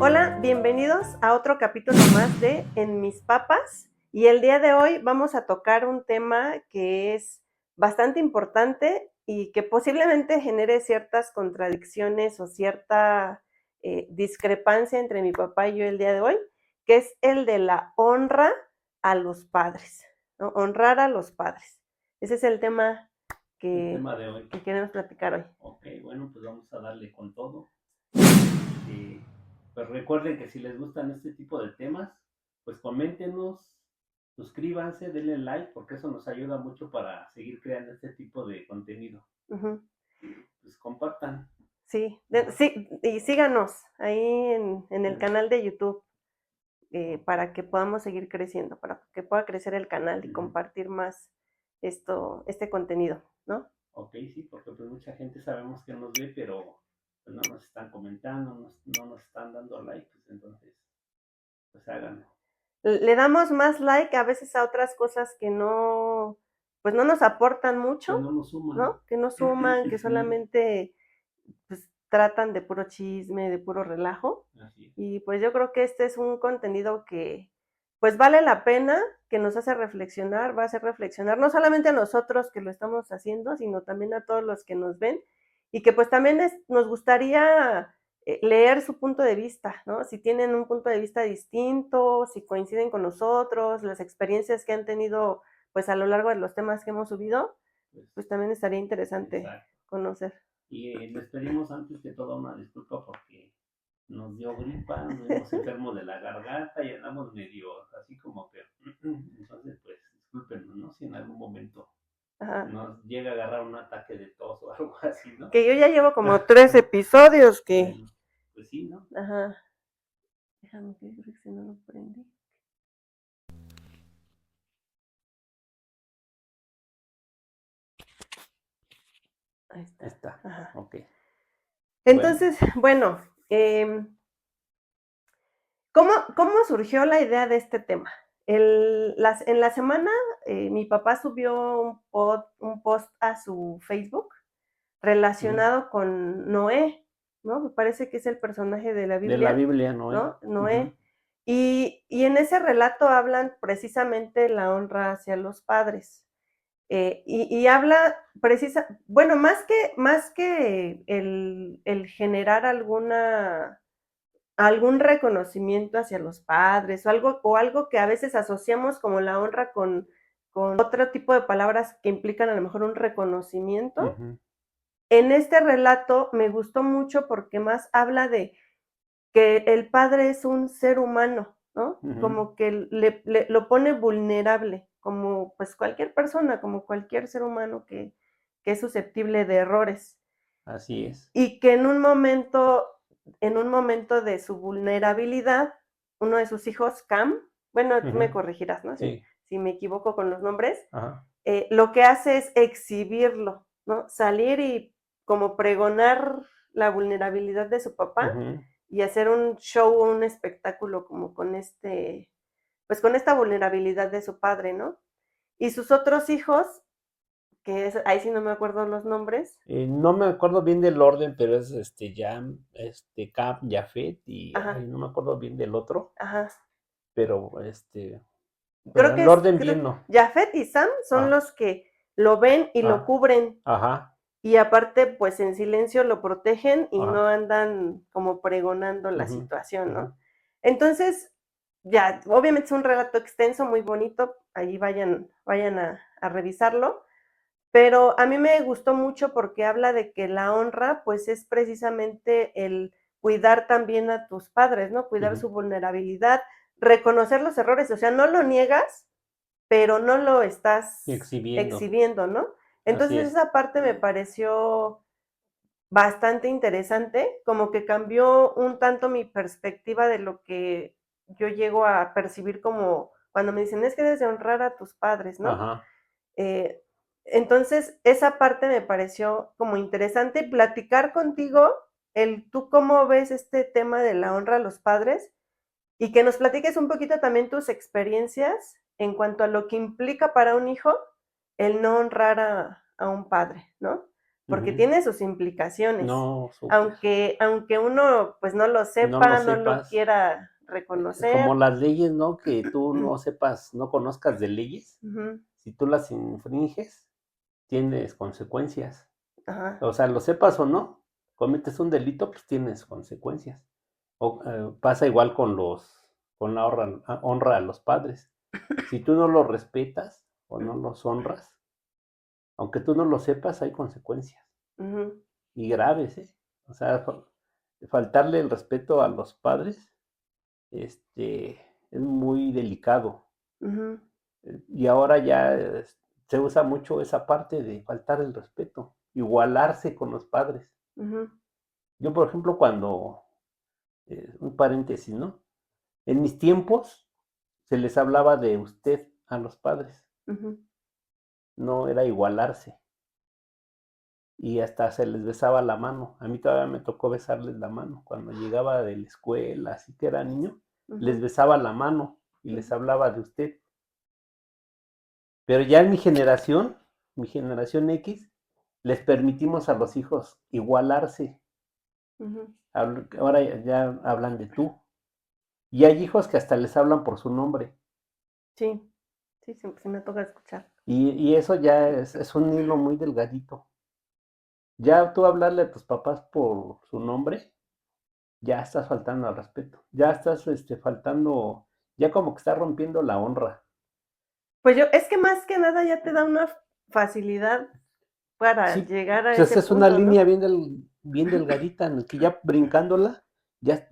Hola, bienvenidos a otro capítulo más de En mis papas. Y el día de hoy vamos a tocar un tema que es bastante importante y que posiblemente genere ciertas contradicciones o cierta discrepancia entre mi papá y yo el día de hoy, que es el de la honra a los padres, ¿no? Honrar a los padres. Ese es el tema El tema de hoy. que queremos platicar hoy. Ok, bueno, pues vamos a darle con todo. Pues recuerden que si les gustan este tipo de temas, pues coméntenos, suscríbanse, denle like, porque eso nos ayuda mucho para seguir creando este tipo de contenido. Ujú. Pues compartan. Sí, Ajá. sí, y síganos ahí en el canal de YouTube para que podamos seguir creciendo, para que pueda crecer el canal y compartir más este contenido, ¿no? Ok, sí, porque pues mucha gente sabemos que nos ve, pero pues no nos están comentando, no nos están dando like, pues entonces, pues háganlo. Le damos más like a veces a otras cosas que no, pues no nos aportan mucho, Que no nos suman. ¿no? Que no suman, que Sí, solamente pues tratan de puro chisme, de puro relajo. así es. Y pues yo creo que este es un contenido que pues vale la pena, que nos hace reflexionar, va a hacer reflexionar no solamente a nosotros que lo estamos haciendo, sino también a todos los que nos ven y que pues también nos gustaría leer su punto de vista, ¿no? Si tienen un punto de vista distinto, si coinciden con nosotros, las experiencias que han tenido pues a lo largo de los temas que hemos subido, Pues, pues también estaría interesante exacto. conocer. Y les pedimos antes que todo una disculpa porque nos dio gripa, nos vimos enfermos de la garganta y andamos medio así como que. Entonces, pues discúlpenos, ¿no? Si en algún momento Ajá. nos llega a agarrar un ataque de tos o algo así, ¿no? Que yo ya llevo como 3 episodios que... Bueno, pues sí, ¿no? Ajá. Déjame que creo que si no lo prendí. Ahí está. Está, Ajá. ok. Bueno, Entonces, bueno, ¿cómo surgió la idea de este tema? En la semana mi papá subió un post a su Facebook relacionado con Noé, ¿no? Me parece que es el personaje de la de la Biblia, Biblia, Noé. ¿no? Noé. Y en ese relato hablan precisamente la honra hacia los padres. Y habla bueno, más que el generar algún reconocimiento hacia los padres o algo que a veces asociamos como la honra con otro tipo de palabras que implican a lo mejor un reconocimiento. En este relato me gustó mucho porque más habla de que el padre es un ser humano, ¿no? Como que lo pone vulnerable, como pues cualquier persona, como cualquier ser humano que es susceptible de errores. Así es. Y que en un momento de su vulnerabilidad, uno de sus hijos, Cam, bueno, tú me corregirás, ¿no? Sí. Si me equivoco con los nombres, Ajá. lo que hace es exhibirlo, ¿no? Salir y como pregonar la vulnerabilidad de su papá y hacer un show o un espectáculo como pues con esta vulnerabilidad de su padre, ¿no? Y sus otros hijos, ahí sí no me acuerdo los nombres. No me acuerdo bien del orden, pero es Jam, Cap, Jafet y ay, Ajá, no me acuerdo bien del otro, ajá. pero Creo pero que el orden bien no. Jafet y Sam son Ah, los que lo ven y lo ah, cubren. ajá, Y aparte, pues en silencio lo protegen y no ajá. andan como pregonando la Ujú, situación, ujú. ¿no? Entonces, ya, obviamente es un relato extenso, muy bonito, ahí vayan a revisarlo, pero a mí me gustó mucho porque habla de que la honra, pues es precisamente el cuidar también a tus padres, ¿no? Cuidar su vulnerabilidad, reconocer los errores, o sea, no lo niegas, pero no lo estás Exhibiendo, exhibiendo, ¿no? así Entonces es. esa parte me pareció bastante interesante, como que cambió un tanto mi perspectiva de lo que yo llego a percibir como cuando me dicen es que debes de honrar a tus padres, ¿no? Ajá. Eh, entonces, esa parte me pareció como interesante y platicar contigo tú cómo ves este tema de la honra a los padres y que nos platiques un poquito también tus experiencias en cuanto a lo que implica para un hijo el no honrar a un padre, ¿no? porque tiene sus implicaciones. No, súper. Aunque uno pues no lo No lo sepa, no lo sepas. quiera Como reconocer. las leyes, ¿no? Que tú no sepas, no conozcas de leyes. Ujú, Si tú las infringes, tienes consecuencias. ajá, O sea, lo sepas o no, cometes un delito, pues tienes consecuencias. Pasa igual con la honra a los padres. Si tú no los respetas o no los honras, aunque tú no lo sepas, hay consecuencias. ujú, Y graves, ¿eh? O sea, faltarle el respeto a los padres, es muy delicado. ujú, Y ahora ya se usa mucho esa parte de faltar el respeto, igualarse con los padres. ujú, Yo, por ejemplo, cuando, un paréntesis, ¿no? En mis tiempos se les hablaba de usted a los padres, ujú. no era igualarse y hasta se les besaba la mano. A mí todavía me tocó besarles la mano cuando llegaba de la escuela, así que era niño, les Ujú, besaba la mano y les ujú, hablaba de usted. Pero ya en mi generación X, les permitimos a los hijos igualarse. ujú. Ahora ya hablan de tú. Y hay hijos que hasta les hablan por su nombre. Sí, sí, sí, sí me toca escuchar. Y eso ya es un hilo muy delgadito. Ya tú hablarle a tus papás por su nombre, ya estás faltando al respeto. Ya estás faltando, ya como que estás rompiendo la honra. Pues yo es que más que nada ya te da una facilidad para Sí, llegar a pues ese es una punto, línea ¿no? bien delgadita en el que ya brincándola, ya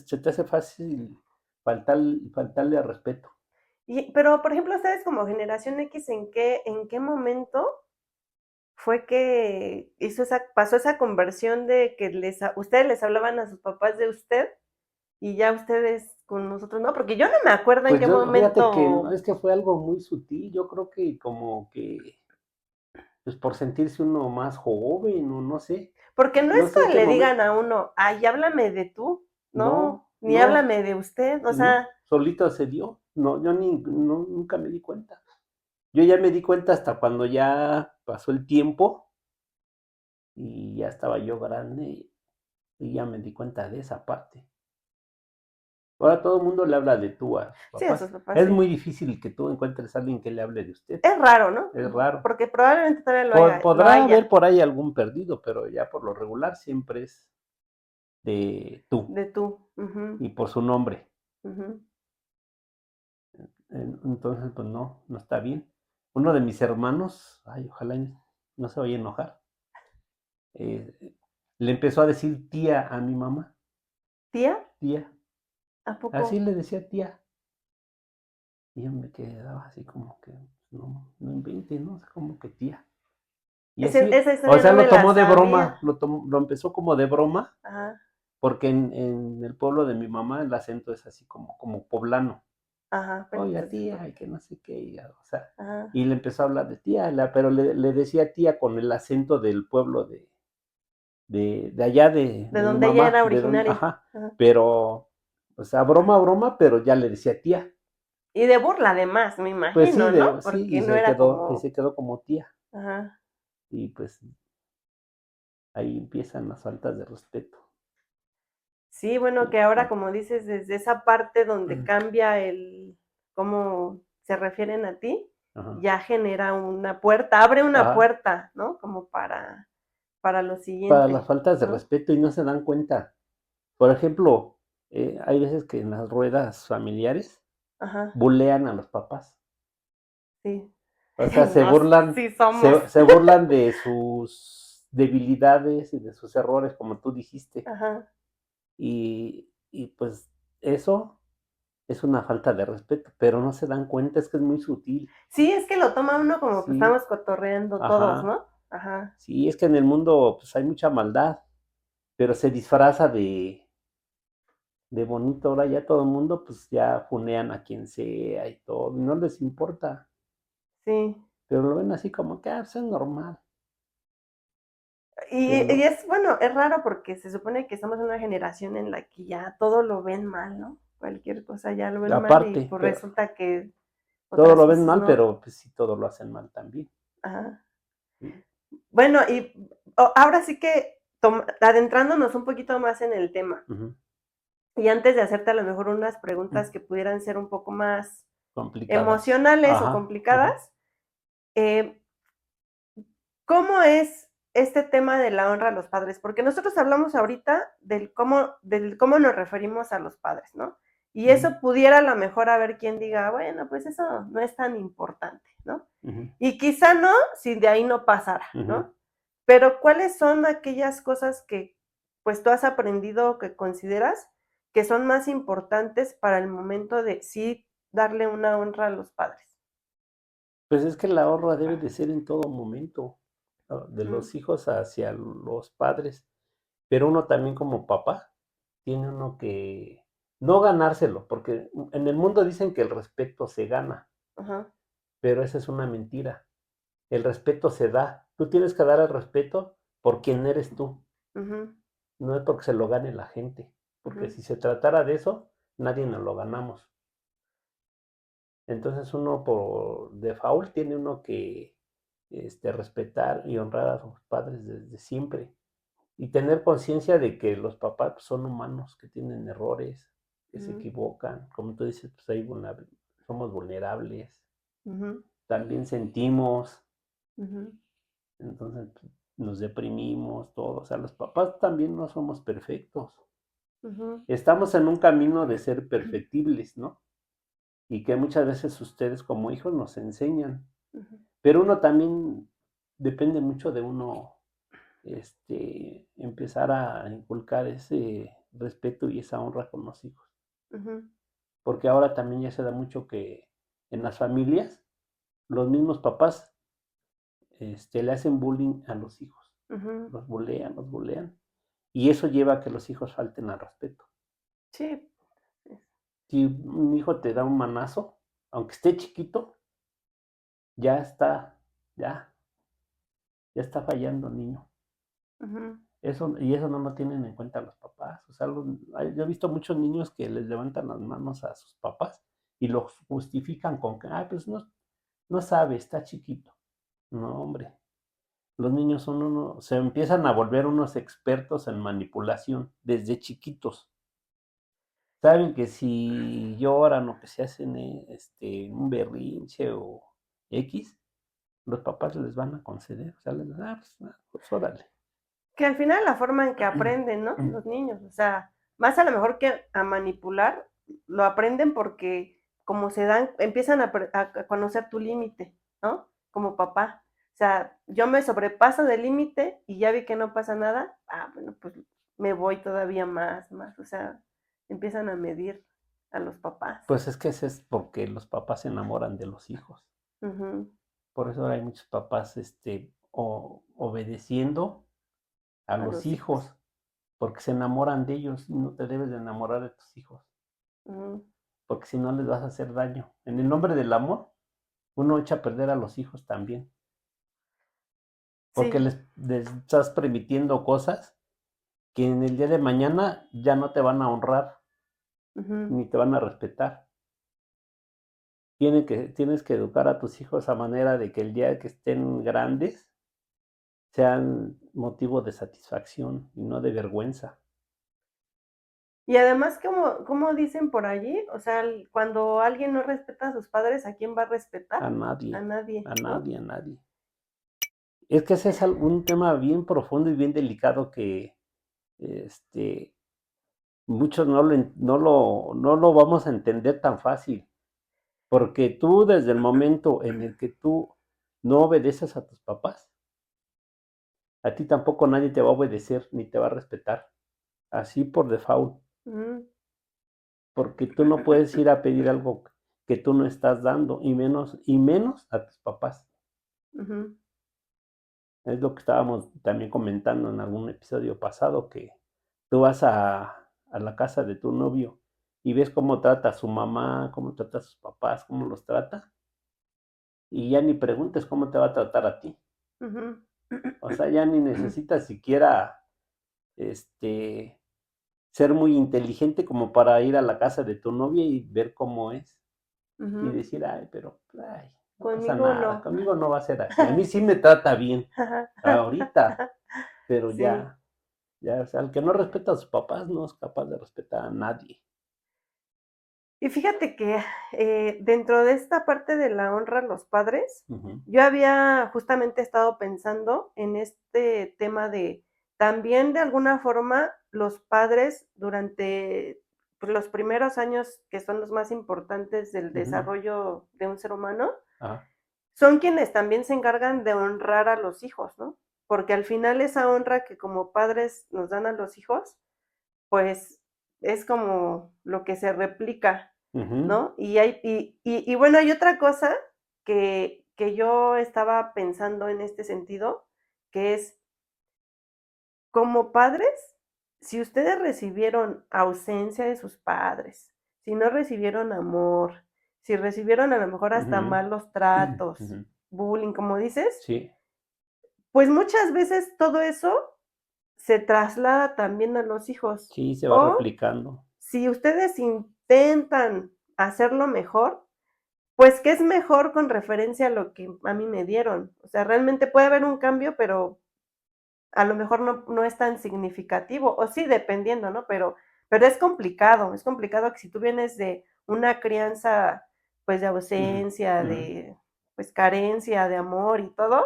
se te hace fácil faltarle al respeto. Pero, por ejemplo, ustedes como generación X, en qué momento fue que pasó esa conversión de que ustedes les hablaban a sus papás de usted y ya ustedes con nosotros no? Porque yo no me acuerdo en Pues qué yo, fíjate que no, momento, es que fue algo muy sutil, yo creo que como que, pues por sentirse uno más joven o no sé, porque no no es sé en que qué le momento, digan a uno: "Ay, háblame de tú", no, no, ni no, háblame de usted, o pues no, sea, solito se dio, no, yo nunca me di cuenta. Yo ya me di cuenta hasta cuando ya pasó el tiempo y ya estaba yo grande y ya me di cuenta de esa parte. Ahora todo el mundo le habla de tú a sus sí, a sus papás. papás Es sí. muy difícil que tú encuentres a alguien que le hable de usted. Es raro, ¿no? Es raro. Porque probablemente todavía lo Podrá haber haya, por ahí algún perdido, pero ya por lo regular siempre es de tú de tú. Ujú, y por su nombre. ujú. Entonces, pues no, no está bien. Uno de mis hermanos, ay, ojalá no se vaya a enojar, le empezó a decir tía a mi mamá, ¿Tía? tía. ¿A poco? Así le decía tía. Y yo me quedaba así como que, no invente, ¿no? O sea, como que tía. Y así, Esa o historia sea, no me lo la tomó de broma, sabía. lo empezó como de broma, Ajá, porque en el pueblo de mi mamá el acento es así como poblano. ajá, bueno, Oiga, pues tía, y que no sé qué, o sea, ajá, y le empezó a hablar de tía, pero le decía tía con el acento del pueblo de allá de de mi donde ella mamá, era de donde, originaria. ajá, Ajá. pero, o sea, broma, pero ya le decía tía. Y de burla además, me Pues imagino, ¿no? sí, Porque no era y como se quedó como tía. ajá. Y pues ahí empiezan las faltas de respeto. Sí, bueno, Sí, que ahora, sí. como dices, desde esa parte donde cambia el cómo se refieren a ti, Ajá. ya genera una puerta, abre una Ajá. puerta, ¿no? Como para lo Para las siguiente, faltas de ¿no? respeto y no se dan cuenta. Por ejemplo, hay veces que en las ruedas familiares Ajá, bulean a los papás. sí. O sea, Nos sí somos. se burlan de sus debilidades y de sus errores, como tú dijiste. Ajá. Y pues eso es una falta de respeto, pero no se dan cuenta, es que es muy sutil. Sí, es que lo toma uno como, pues, Sí, estamos cotorreando todos, ajá. ¿no? Ajá, Sí, es que en el mundo pues hay mucha maldad, pero se disfraza de bonito. Ahora ya todo el mundo pues ya funean a quien sea y todo, y no les importa, sí. pero lo ven así como que pues es normal, Y pero no, es, bueno, es raro porque se supone que estamos en una generación en la que ya todo lo ven mal, ¿no? Cualquier cosa ya lo ven mal y, aparte, pues, pero resulta que todo otras lo ven cosas mal, no. pero pues sí todo lo hacen mal también. Ajá. Sí. Bueno, y ahora sí que adentrándonos un poquito más en el tema, Ujú. y antes de hacerte a lo mejor unas preguntas Mm. que pudieran ser un poco más Complicadas. emocionales o Ajá. Ujú. complicadas, eh, ¿cómo es este tema de la honra a los padres? Porque nosotros hablamos ahorita del cómo nos referimos a los padres, ¿no? Y Ujú. eso pudiera a lo mejor haber quien diga, bueno, pues eso no es tan importante, ¿no? Ujú. Y quizá no, si de ahí no pasara, Ujú. ¿no? Pero ¿cuáles son aquellas cosas que pues tú has aprendido o que consideras que son más importantes para el momento de sí darle una honra a los padres? Pues es que la honra debe de ser en todo momento, de Ujú, los hijos hacia los padres, pero uno también como papá tiene uno que no ganárselo, porque en el mundo dicen que el respeto se gana, ajá, pero esa es una mentira. El respeto se da. Tú tienes que dar el respeto por quien eres tú, ujú, no es porque se lo gane la gente, porque ujú, si se tratara de eso, nadie nos lo ganamos. Entonces uno por default tiene uno que respetar y honrar a sus padres desde siempre y tener conciencia de que los papás pues, son humanos, que tienen errores, que se ujú, equivocan. Como tú dices, pues somos vulnerables, ujú, también sentimos, ujú, entonces pues, nos deprimimos, todos. O sea, los papás también no somos perfectos. ujú, Estamos en un camino de ser perfectibles, ¿no? Y que muchas veces ustedes como hijos nos enseñan. ujú, Pero uno también depende mucho de uno, empezar a inculcar ese respeto y esa honra con los hijos. ujú, Porque ahora también ya se da mucho que en las familias los mismos papás, le hacen bullying a los hijos. ujú. Los bulean, los bulean. Y eso lleva a que los hijos falten al respeto. Sí, es Si un hijo te da un manazo, aunque esté chiquito, ya está, ya, ya está fallando el niño. ujú. Eso no lo tienen en cuenta los papás. O sea, yo he visto muchos niños que les levantan las manos a sus papás y los justifican con que, pues no sabe, está chiquito. No, hombre. Los niños se empiezan a volver unos expertos en manipulación desde chiquitos. Saben que si lloran o que se hacen un berrinche o X, los papás les van a conceder. O sea, les dan, pues órale. Que al final la forma en que aprenden, ¿no? Los niños, o sea, más a lo mejor que a manipular, lo aprenden porque como se dan empiezan a conocer tu límite, ¿no? Como papá. O sea, yo me sobrepaso del límite y ya vi que no pasa nada, bueno, pues me voy todavía más, o sea, empiezan a medir a los papás. Pues es que ese es porque los papás se enamoran de los hijos. Ujú, Por eso hay muchos papás, obedeciendo a a los los hijos. hijos, porque se enamoran de ellos y no te debes de enamorar de tus hijos, Ujú. porque si no les vas a hacer daño. En el nombre del amor, uno echa a perder a los hijos también, porque Sí, les estás permitiendo cosas que en el día de mañana ya no te van a honrar ujú. ni te van a respetar. Tienes que educar a tus hijos a manera de que el día que estén grandes sean motivo de satisfacción y no de vergüenza. Y además, como dicen por allí, o sea, cuando alguien no respeta a sus padres, ¿a quién va a A respetar? nadie, A nadie, a ¿no? nadie, a nadie. Es que ese es un tema bien profundo y bien delicado que este, muchos no lo vamos a entender tan fácil, porque tú desde el momento en el que tú no obedeces a tus papás, a ti tampoco nadie te va a obedecer ni te va a respetar, así por default, Ujú, porque tú no puedes ir a pedir algo que tú no estás dando, y menos a tus papás. ujú, Es lo que estábamos también comentando en algún episodio pasado, que tú vas a la casa de tu novio y ves cómo trata a su mamá, cómo trata a sus papás, cómo los trata, y ya ni preguntes cómo te va a tratar a ti. ujú. O sea, ya ni necesitas siquiera este, ser muy inteligente como para ir a la casa de tu novia y ver cómo es. Y Ujú. decir, ay, pero, ay, no pasa conmigo nada, no. conmigo no va a ser así. A mí sí me trata bien, ahorita, pero Sí. ya, o sea, el que no respeta a sus papás no es capaz de respetar a nadie. Y fíjate que, dentro de esta parte de la honra a los padres, Ujú, yo había justamente estado pensando en este tema de también de alguna forma los padres durante, pues, los primeros años que son los más importantes del ujú, desarrollo de un ser humano, ajá, son quienes también se encargan de honrar a los hijos, ¿no? Porque al final esa honra que como padres nos dan a los hijos, pues es como lo que se replica, ujú, ¿no? Y bueno, hay otra cosa que yo estaba pensando en este sentido, que es, como padres, si ustedes recibieron ausencia de sus padres, si no recibieron amor, si recibieron a lo mejor hasta ujú, malos tratos, ujú. bullying, como dices, Sí, pues muchas veces todo eso se traslada también a los hijos. sí, se va O replicando. si ustedes intentan hacerlo mejor, pues, ¿qué es mejor con referencia a lo que a mí me dieron? O sea, realmente puede haber un cambio, pero a lo mejor no es tan significativo, o sí, dependiendo, ¿no? Pero es complicado que si tú vienes de una crianza, pues, de Ujú, ausencia, ujú. de, pues, carencia de amor y todo,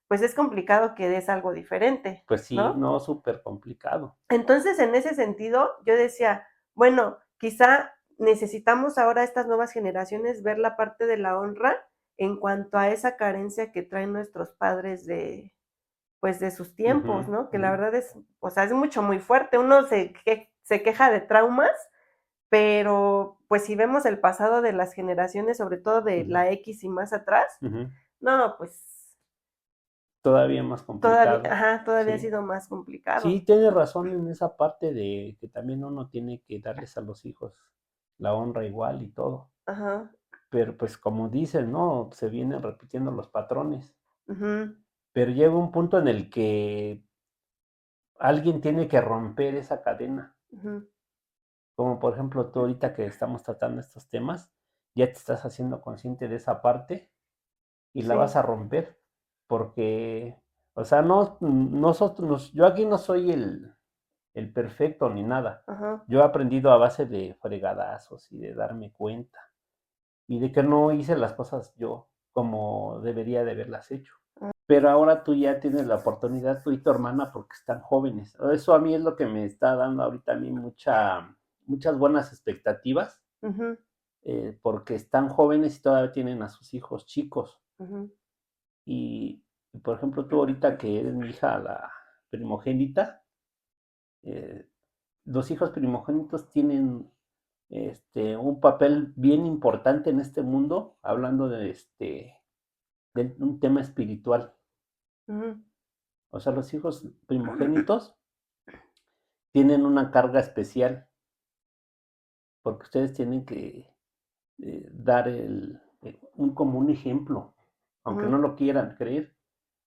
pues, es complicado que des algo diferente, Pues sí, ¿no? no, súper complicado. Entonces, en ese sentido, yo decía, bueno, quizá necesitamos ahora estas nuevas generaciones ver la parte de la honra en cuanto a esa carencia que traen nuestros padres de, pues, de sus Ujú, tiempos, ¿no? Que ujú, la verdad es, o sea, es mucho, muy fuerte. Uno se queja de traumas, pero, pues, si vemos el pasado de las generaciones, sobre todo de ujú, la X y más atrás, ujú. no, pues, Todavía más todavía complicado. ajá, todavía ha Sí. sido más Sí, complicado. tienes razón en esa parte de que también uno tiene que darles a los hijos la honra igual y todo. Ajá, Pero, pues, como dicen, ¿no? Se vienen repitiendo los patrones. ujú, Pero llega un punto en el que alguien tiene que romper esa cadena. ujú. Como, por ejemplo, tú ahorita que estamos tratando estos temas, ya te estás haciendo consciente de esa parte y la vas Sí, a romper, porque, o sea, no, nosotros, yo aquí no soy el perfecto ni nada. ajá. Yo he aprendido a base de fregadazos y de darme cuenta y de que no hice las cosas yo como debería de haberlas hecho. Pero ahora tú ya tienes la oportunidad, tú y tu hermana, porque están jóvenes. Eso a mí es lo que me está dando ahorita a mí muchas buenas expectativas, Ujú, porque están jóvenes y todavía tienen a sus hijos chicos. ujú, Y, por ejemplo, tú ahorita que eres mi hija, la primogénita, eh, los hijos primogénitos tienen un papel bien importante en este mundo, hablando de un tema espiritual. ujú. O sea, los hijos primogénitos tienen una carga especial porque ustedes tienen que dar como un ejemplo, aunque no Ujú. lo quieran creer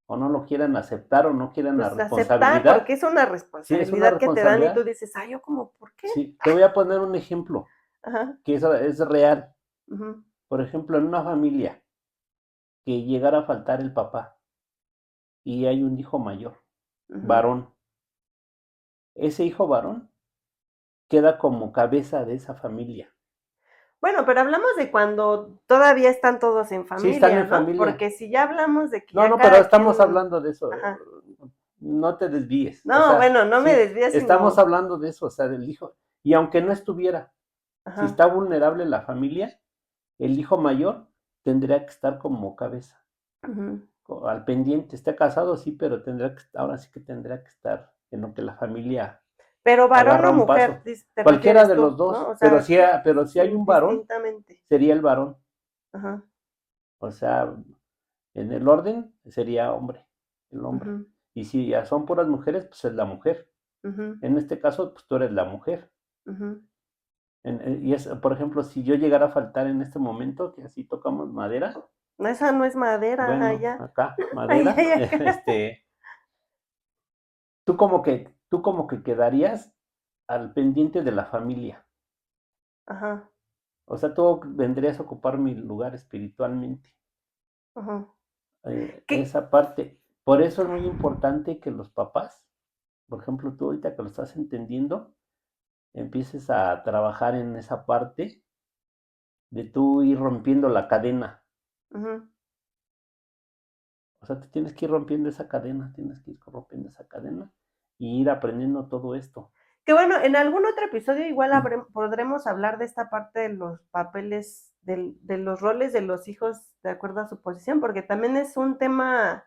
o no lo quieran aceptar o no quieran la Pues aceptar, responsabilidad. porque es una Sí, es una responsabilidad que te dan y tú responsabilidad. dices: "Ay, ¿yo como por qué?". Sí, te voy a poner un ejemplo Ajá, que es real. ujú, Por ejemplo, en una familia que llegara a faltar el papá y hay un hijo mayor, ujú. varón, ese hijo varón queda como cabeza de esa familia. Bueno, pero hablamos de cuando todavía están todos en Sí, están familia, en ¿no? familia. Porque si ya hablamos de que No, ya no, pero cada estamos quien hablando de eso. ajá. No te desvíes. O No, sea, bueno, no me sí, desvíes, estamos sino hablando de eso, o sea, del hijo. Y aunque no estuviera, si ajá, está vulnerable la familia, el hijo mayor tendría que estar como cabeza, ujú. al pendiente. Está casado, sí, pero ahora sí que tendría que estar en lo que la familia Pero varón agarra o un mujer, paso. te Cualquiera refieres de los tú, ¿no? dos, O sea, pero si hay un varón, indistintamente. sería el varón. Ajá, O sea, en el orden sería hombre, el hombre. ujú, Y si ya son puras mujeres, pues es la mujer. ujú, En este caso, pues tú eres la mujer. ujú. Y es, por ejemplo, si yo llegara a faltar en este momento, que así tocamos madera, No, esa no es madera, bueno, allá. acá, Allá madera, y acá. tú como que quedarías al pendiente de la familia. Ajá. O sea, tú vendrías a ocupar mi lugar espiritualmente. Ajá. ¿Qué? Esa parte. Por eso es muy importante que los papás, por ejemplo, tú ahorita que lo estás entendiendo, empieces a trabajar en esa parte de tú ir rompiendo la cadena. Ujú. O sea, te tienes que ir rompiendo esa cadena, tienes que ir rompiendo esa cadena y ir aprendiendo todo esto. Que bueno, en algún otro episodio igual podremos hablar de esta parte de los papeles, de los roles de los hijos de acuerdo a su posición, porque también es un tema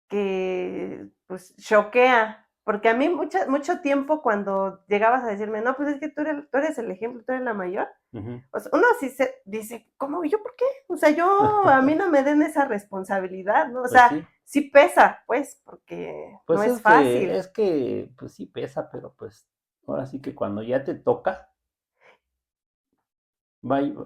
que pues choquea, porque a mí mucho tiempo cuando llegabas a decirme, no, pues es que tú eres el ejemplo, tú eres la mayor, Ujú. o sea, uno sí se dice, ¿cómo? ¿Yo por qué? O sea, a mí no me den esa responsabilidad, ¿no? O Pues sea, sí, sí pesa, pues, porque no pues es fácil. pues sí pesa, pero pues ahora sí que cuando ya te toca,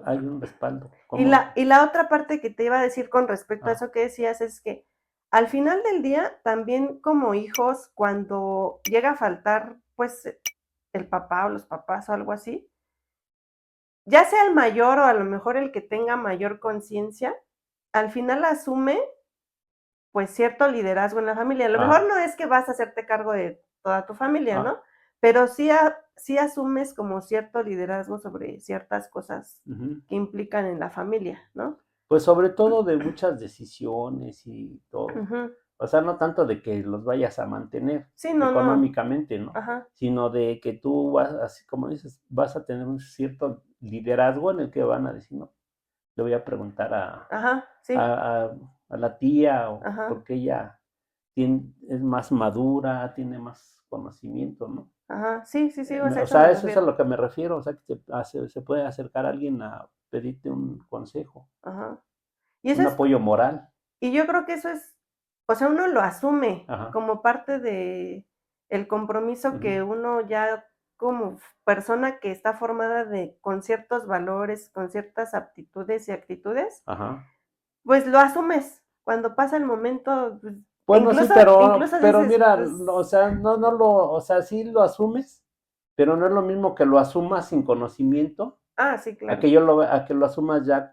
hay un respaldo. Y ¿Cómo? la otra parte que te iba a decir con respecto a Ah, eso que decías es que al final del día, también como hijos, cuando llega a faltar, pues, el papá o los papás o algo así, ya sea el mayor o a lo mejor el que tenga mayor conciencia, al final asume, pues, cierto liderazgo en la familia. A lo mejor ah, no es que vas a hacerte cargo de toda tu familia, ah, ¿no? Pero sí asumes como cierto liderazgo sobre ciertas cosas ujú. que implican en la familia, ¿no? Pues sobre todo de muchas decisiones y todo. Ujú. O sea, no tanto de que los vayas a mantener Sí, no, no. económicamente, ¿no? Ajá, Sino de que tú vas, así como dices, vas a tener un cierto liderazgo en el que van a decir, no, le voy a preguntar ajá, sí, a, a- a la tía, o ajá, porque ella es más madura, tiene más conocimiento, ¿no? ajá, sí, sí, sí, o sea, a O eso me sea, eso es a refiero. lo que me refiero, o sea, que se puede acercar a alguien a pedirte un consejo, Ajá. Y eso un es, apoyo moral. y yo creo que eso es, o sea, uno lo asume Ajá. como parte de el compromiso Ujú. que uno ya como persona que está formada con ciertos valores, con ciertas aptitudes y actitudes, Ajá. pues lo asumes. Cuando pasa el momento, pues, Bueno, sí, incluso, incluso pero dices, mira, pues, o sea, o sea, sí lo asumes, pero no es lo mismo que lo asumas sin conocimiento, sí, a claro. a que lo asumas ya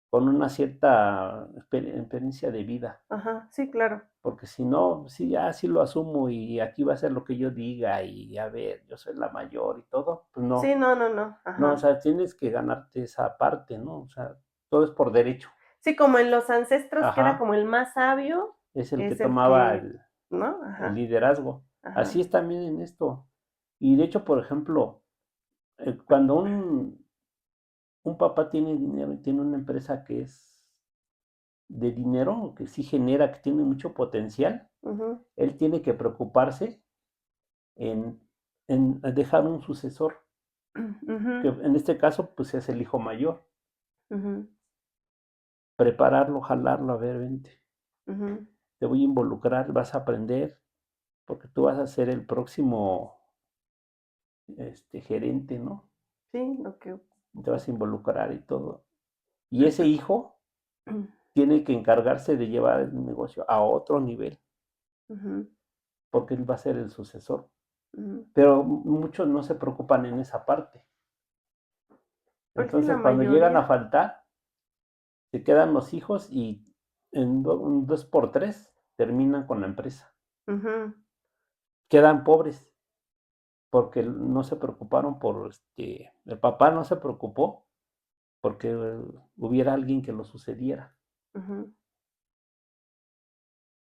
con una cierta experiencia de vida. Ajá, sí, claro. Porque si no, sí, ya sí lo asumo y aquí va a ser lo que yo diga y a ver, yo soy la mayor y todo, pues Sí, no, no, no, no, no, o ajá. sea, tienes que ganarte esa parte, ¿no? O sea, todo es por derecho. Sí, como en los ancestros, que era Ajá, como el más sabio, es el que es el tomaba que, ¿no? el Ajá, liderazgo. Así ajá, es también en esto. Y de hecho, por ejemplo, cuando un papá tiene dinero y tiene una empresa que es de dinero, que sí genera, que tiene mucho potencial, ujú, él tiene que preocuparse en, en dejar un sucesor, ujú, que en este caso pues es el hijo mayor, ujú, prepararlo, jalarlo, a ver, vente, ujú. te voy a involucrar, vas a aprender, porque tú vas a ser el próximo gerente, ¿no? Sí, lo que Te vas ocupe. a involucrar y todo. Y ese hijo tiene que encargarse de llevar el negocio a otro nivel, Ujú, porque él va a ser el sucesor. ujú. Pero muchos no se preocupan en esa parte. Pues sí, la Entonces, cuando llegan a mayoría. faltar, se quedan los hijos y un 2 por 3 terminan con la empresa. Ujú. Quedan pobres porque no se preocuparon el papá no se preocupó porque hubiera alguien que lo sucediera. Ujú,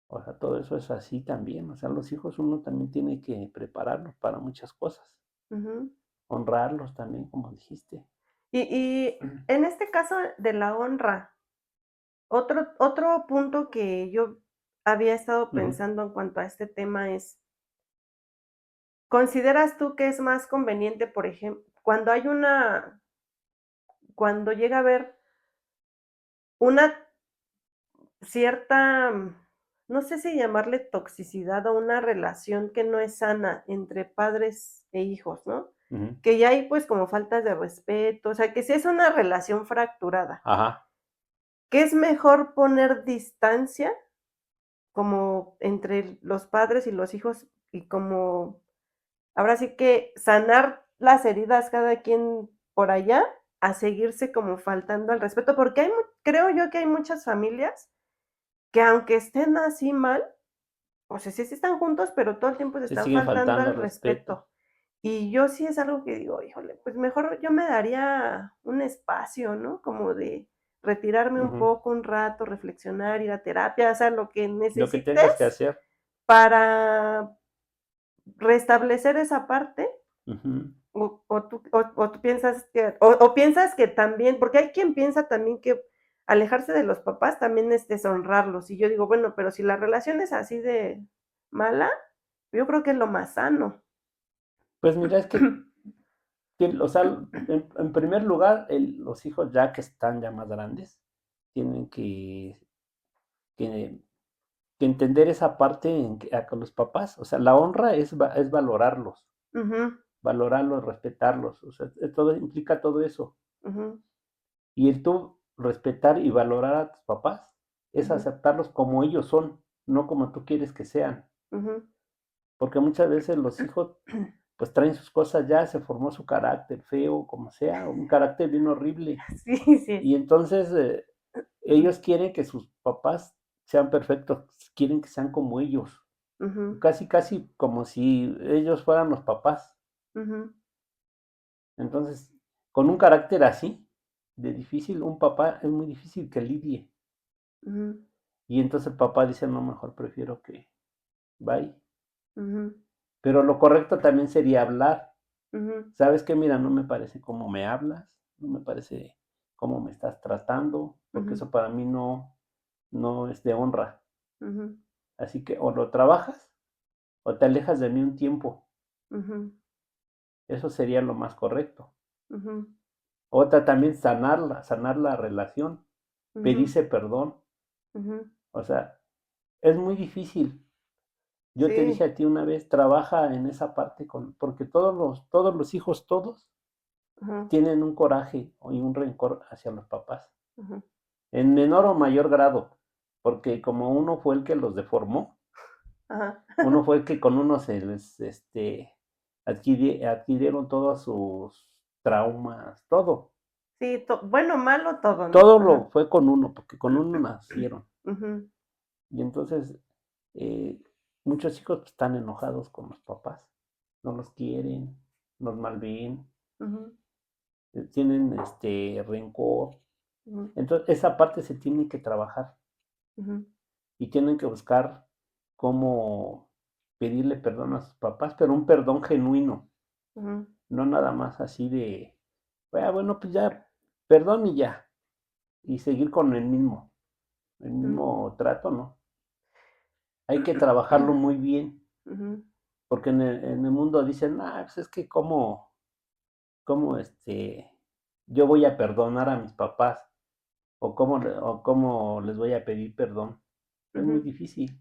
O sea, todo eso es así también. O sea, los hijos uno también tiene que prepararlos para muchas cosas. ujú. Honrarlos también, como dijiste. Y en este caso de la honra, otro punto que yo había estado Ujú. pensando en cuanto a este tema es, ¿consideras tú que es más conveniente, por ejemplo, cuando llega a haber una cierta, no sé si llamarle toxicidad o una relación que no es sana entre padres e hijos, ¿no? Ujú. Que ya hay, pues, como faltas de respeto, o sea, que sí es una relación fracturada. Ajá. ¿Qué es mejor poner distancia como entre los padres y los hijos y como ahora sí que sanar las heridas cada quien por allá, a seguirse como faltando al respeto, porque creo yo que hay muchas familias que aunque estén así mal, o sea, sí están juntos, pero todo el tiempo se Se están siguen faltando faltando al al respeto. respeto. Y yo sí es algo que digo, híjole, pues mejor yo me daría un espacio, ¿no? Como de retirarme un Ujú. poco, un rato, reflexionar, ir a terapia, o sea, lo que Lo que tengas que necesites hacer. para restablecer esa parte. Ujú. O tú piensas o piensas que también, porque hay quien piensa también que alejarse de los papás también es deshonrarlos. Y yo digo, bueno, pero si la relación es así de mala, yo creo que es lo más sano. Pues mira, es que, o sea, en primer lugar, los hijos ya que están ya más grandes, tienen que, que entender esa parte con los papás. O sea, la honra es valorarlos, Ujú, respetarlos. O sea, todo implica todo eso. ujú, Y el tú respetar y valorar a tus papás es ujú, aceptarlos como ellos son, no como tú quieres que sean. ujú. Porque muchas veces los hijos pues traen sus cosas ya, se formó su carácter feo, como sea, un carácter bien horrible. Sí, sí. Y entonces ellos quieren que sus papás sean perfectos, quieren que sean como ellos, Ujú, casi, casi como si ellos fueran los papás. ujú, Entonces, con un carácter así, de difícil, un papá es muy difícil que lidie. ujú, Y entonces el papá dice, no, mejor prefiero que vaya. ujú, Pero lo correcto también sería hablar. ujú, ¿Sabes qué? Mira, no me parece cómo me hablas, no me parece cómo me estás tratando, porque ujú, eso para mí no es de honra. ujú, Así que o lo trabajas o te alejas de mí un tiempo. ujú, Eso sería lo más correcto. ujú, Otra también sanar la relación, ujú, pedirse perdón. ujú. O sea, es muy difícil. Yo te dije Sí. a ti una vez, trabaja en esa parte porque todos los hijos, todos Ujú, tienen un coraje y un rencor hacia los papás, ujú. en menor o mayor grado, porque como uno fue el que los deformó, Ajá. uno fue el que con uno se les, adquirieron todos sus traumas, todo. Sí, bueno, malo todo, ¿no? Todo lo Ajá. fue con uno, porque con uno nacieron. Ujú, Y entonces, eh, muchos hijos pues, están enojados con los papás, no los quieren, los malven, ujú, tienen rencor. ujú, Entonces, esa parte se tiene que trabajar ujú, y tienen que buscar cómo pedirle perdón a sus papás, pero un perdón genuino, ujú, no nada más así de, "Ah, bueno, pues ya, perdón y ya, y seguir con el ujú. mismo trato, ¿no? Hay que trabajarlo muy bien, Ujú, porque en el mundo dicen, pues es que cómo yo voy a perdonar a mis papás, o cómo les voy a pedir perdón. Es muy ujú. difícil.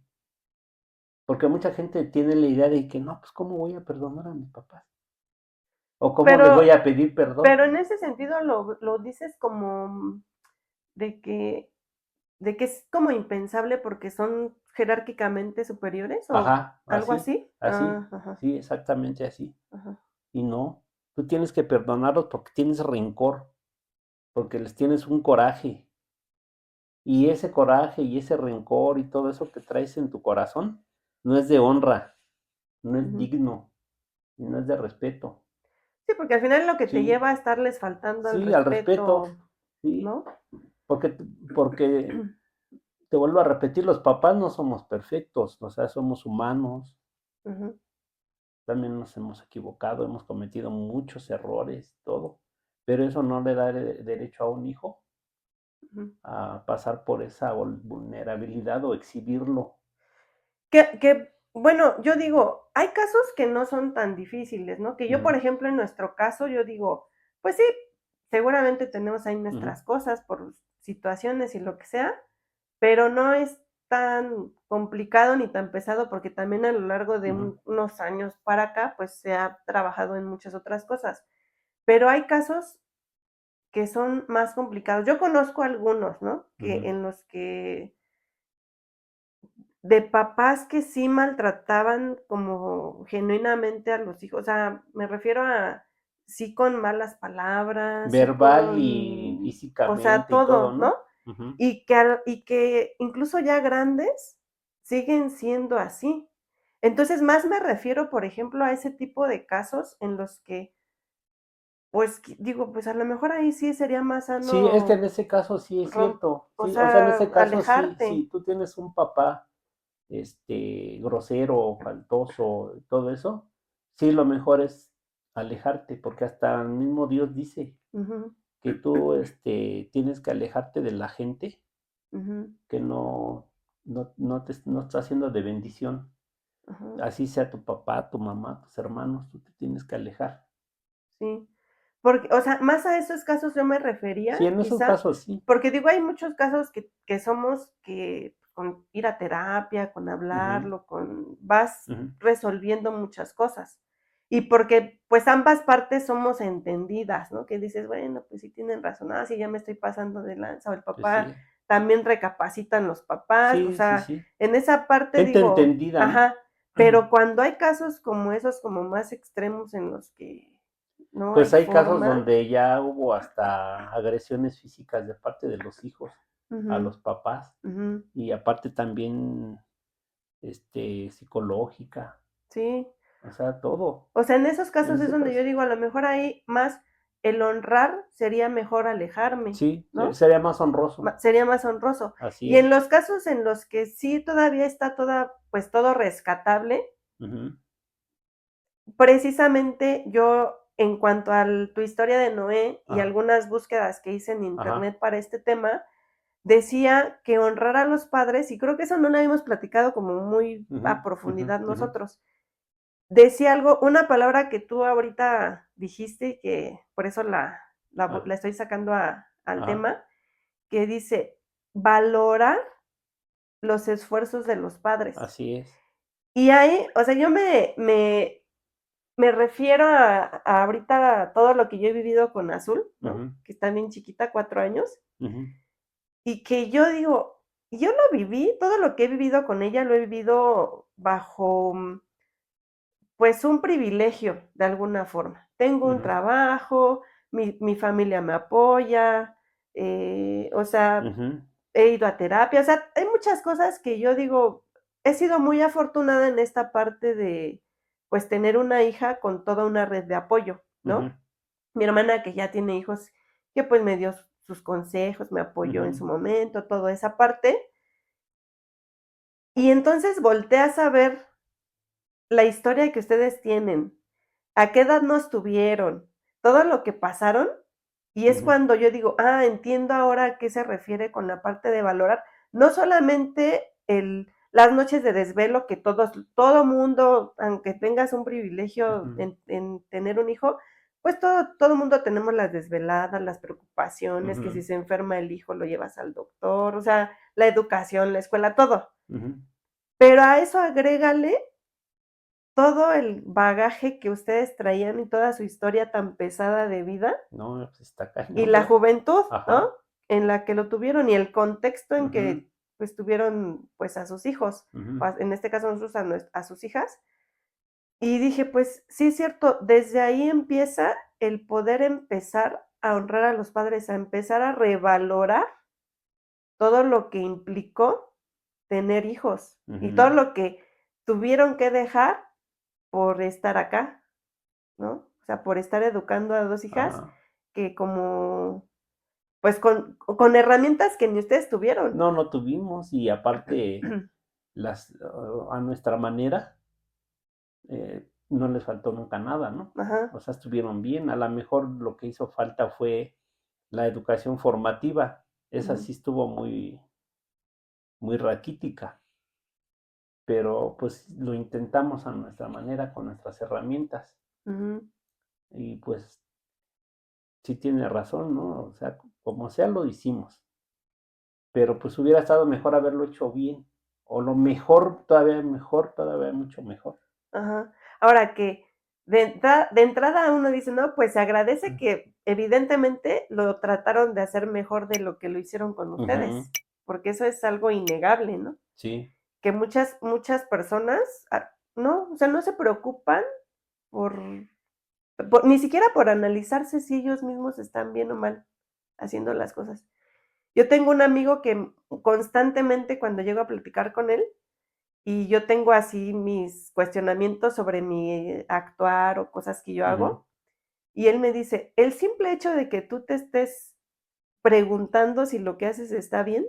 Porque mucha gente tiene la idea de que no, pues cómo voy a perdonar a mis papás o cómo les Pero voy a pedir perdón. pero en ese sentido lo dices como de que es como impensable porque son jerárquicamente superiores, ¿o Ajá, algo así, así? así, Ah, ajá, sí, exactamente así. ajá. Y no, tú tienes que perdonarlos porque tienes rencor, porque les tienes un coraje. Y ese coraje y ese rencor y todo eso que traes en tu corazón no es de honra, no es Ujú. digno y no es de respeto. Sí, porque al final es lo que te Sí, lleva a estarles faltando al sí, al respeto, respeto, sí, ¿no? porque te vuelvo a repetir, los papás no somos perfectos, o sea, somos humanos, Ujú, también nos hemos equivocado, hemos cometido muchos errores, todo, pero eso no le da derecho a un hijo ujú. a pasar por esa vulnerabilidad o exhibirlo. Bueno, yo digo, hay casos que no son tan difíciles, ¿no? Que yo, por Ujú, ejemplo, en nuestro caso, yo digo, pues sí, seguramente tenemos ahí ujú, nuestras cosas por situaciones y lo que sea, pero no es tan complicado ni tan pesado, porque también a lo largo de ujú, unos años para acá, pues se ha trabajado en muchas otras cosas. Pero hay casos que son más complicados. Yo conozco algunos, ¿no? ujú, Que en los que de papás que sí maltrataban como genuinamente a los hijos, o sea, me refiero a sí con malas palabras, sí Verbal y con, o sea, físicamente y todo, todo, ¿no? ¿no? Ujú. Y que incluso ya grandes siguen siendo así. Entonces, más me refiero, por ejemplo, a ese tipo de casos en los que, pues, digo, pues a lo mejor ahí sí sería más Sí, es que en sano ese caso sí es cierto. o Sí, o sea, en sea, ese caso sí, alejarte. si tú tienes un papá, grosero, faltoso, todo eso, sí, lo mejor es alejarte, porque hasta el mismo Dios dice Ujú, que tú, tienes que alejarte de la gente ujú, que no está haciendo de bendición. ajá, Así sea tu papá, tu mamá, tus hermanos, tú te tienes que alejar. sí. Porque, o sea, más a esos casos yo me refería, Sí, en esos quizá, casos sí. porque digo, hay muchos casos que somos que con ir a terapia, con Ujú, hablarlo, con vas ujú. resolviendo muchas cosas. Y porque, pues, ambas partes somos entendidas, ¿no? Que dices, bueno, pues sí tienen razón, sí ya me estoy pasando de lanza, o el Pues papá sí. también recapacitan los papás, o Sí, sí, sea, sí. en esa parte Gente digo, entendida, ¿no? ajá, pero cuando hay casos como esos, como más extremos en los que no Pues hay hay casos forma. donde ya hubo hasta agresiones físicas de parte de los hijos a Ujú, los papás ujú, y aparte también, psicológica, sí. o sea, todo. O sea, en esos En casos es ese donde yo caso, digo, a lo mejor ahí más el honrar sería mejor alejarme, sí, ¿no? sería más honroso. Sería más honroso. Así Y en es. los casos en los que sí todavía está pues todo rescatable, Ujú, precisamente yo, en cuanto a tu historia de Noé y ajá, algunas búsquedas que hice en ajá, internet para este tema, decía que honrar a los padres, y creo que eso no lo habíamos platicado como muy ujú, a ujú, profundidad ujú, nosotros. Decía algo, una palabra que tú ahorita dijiste y que por eso ah, la estoy sacando al ajá, tema, que dice valorar los esfuerzos de los padres. así es. Y ahí, o sea, yo me refiero a ahorita todo lo que yo he vivido con Azul, ¿no? Ujú, Que está bien chiquita, 4 años, ujú, y que yo digo, yo lo viví, todo lo que he vivido con ella lo he vivido bajo pues un privilegio de alguna forma. Tengo un ujú, trabajo, mi familia me apoya, o sea, ujú, he ido a terapia, o sea, hay muchas cosas que yo digo, he sido muy afortunada en esta parte de, pues, tener una hija con toda una red de apoyo, ujú, ¿no? Mi hermana que ya tiene hijos, que pues me dio sus consejos, me apoyó en ujú, su momento, toda esa parte. Y entonces volteé a saber la historia que ustedes tienen, a qué edad nos tuvieron, todo lo que pasaron, y es ujú, cuando yo digo, entiendo ahora a qué se refiere con la parte de valorar, no solamente las noches de desvelo que todo mundo, aunque tengas un privilegio ujú, en tener un hijo, pues todo mundo tenemos las desveladas, las preocupaciones, que si ujú, se enferma el hijo lo llevas al doctor, o sea, la educación, la escuela, todo. ujú. Pero a eso agrégale todo el bagaje que ustedes traían y toda su historia tan pesada de vida No, pues está y cañón, la ¿verdad? juventud, ¿no? Ajá. En la que lo tuvieron y el contexto en Ujú, que pues tuvieron pues a sus hijos, ujú, en este caso nosotros a sus hijas. Y dije, pues sí es cierto, desde ahí empieza el poder empezar a honrar a los padres, a empezar a revalorar todo lo que implicó tener hijos y todo ujú. lo que tuvieron que dejar por estar acá. ¿No? O sea, por estar educando a 2 hijas Ajá. que como, pues, con herramientas que ni ustedes tuvieron. No, no tuvimos y aparte a nuestra manera, no les faltó nunca nada, ¿no? Ajá, O sea, estuvieron bien. A lo mejor lo que hizo falta fue la educación formativa. Esa ujú, sí estuvo muy, muy raquítica, pero pues lo intentamos a nuestra manera, con nuestras herramientas. ujú, Y pues sí tiene razón, ¿no? O sea, como sea lo hicimos, pero pues hubiera estado mejor haberlo hecho bien, o lo mejor, todavía mucho mejor. ajá. Ahora que de entrada uno dice: "No, pues se agradece que evidentemente lo trataron de hacer mejor de lo que lo hicieron con Ujú, ustedes", porque eso es algo innegable, ¿no? sí, Que muchas personas, no, o sea, no se preocupan por ni siquiera por analizarse si ellos mismos están bien o mal haciendo las cosas. Yo tengo un amigo que constantemente cuando llego a platicar con él, y yo tengo así mis cuestionamientos sobre mi actuar o cosas que yo hago, y él me dice: "El simple hecho de que tú te estés preguntando si lo que haces está bien,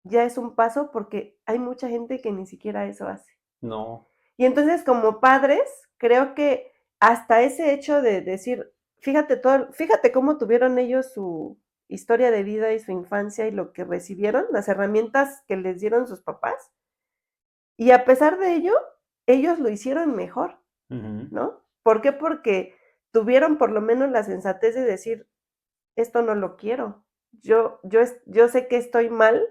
ya es un paso, porque hay mucha gente que ni siquiera eso hace". No. Y entonces, como padres, creo que hasta ese hecho de decir, fíjate cómo tuvieron ellos su historia de vida y su infancia y lo que recibieron, las herramientas que les dieron sus papás, y a pesar de ello, ellos lo hicieron mejor, Ujú. ¿no? ¿Por qué? Porque tuvieron por lo menos la sensatez de decir: "Esto no lo quiero. Yo sé que estoy mal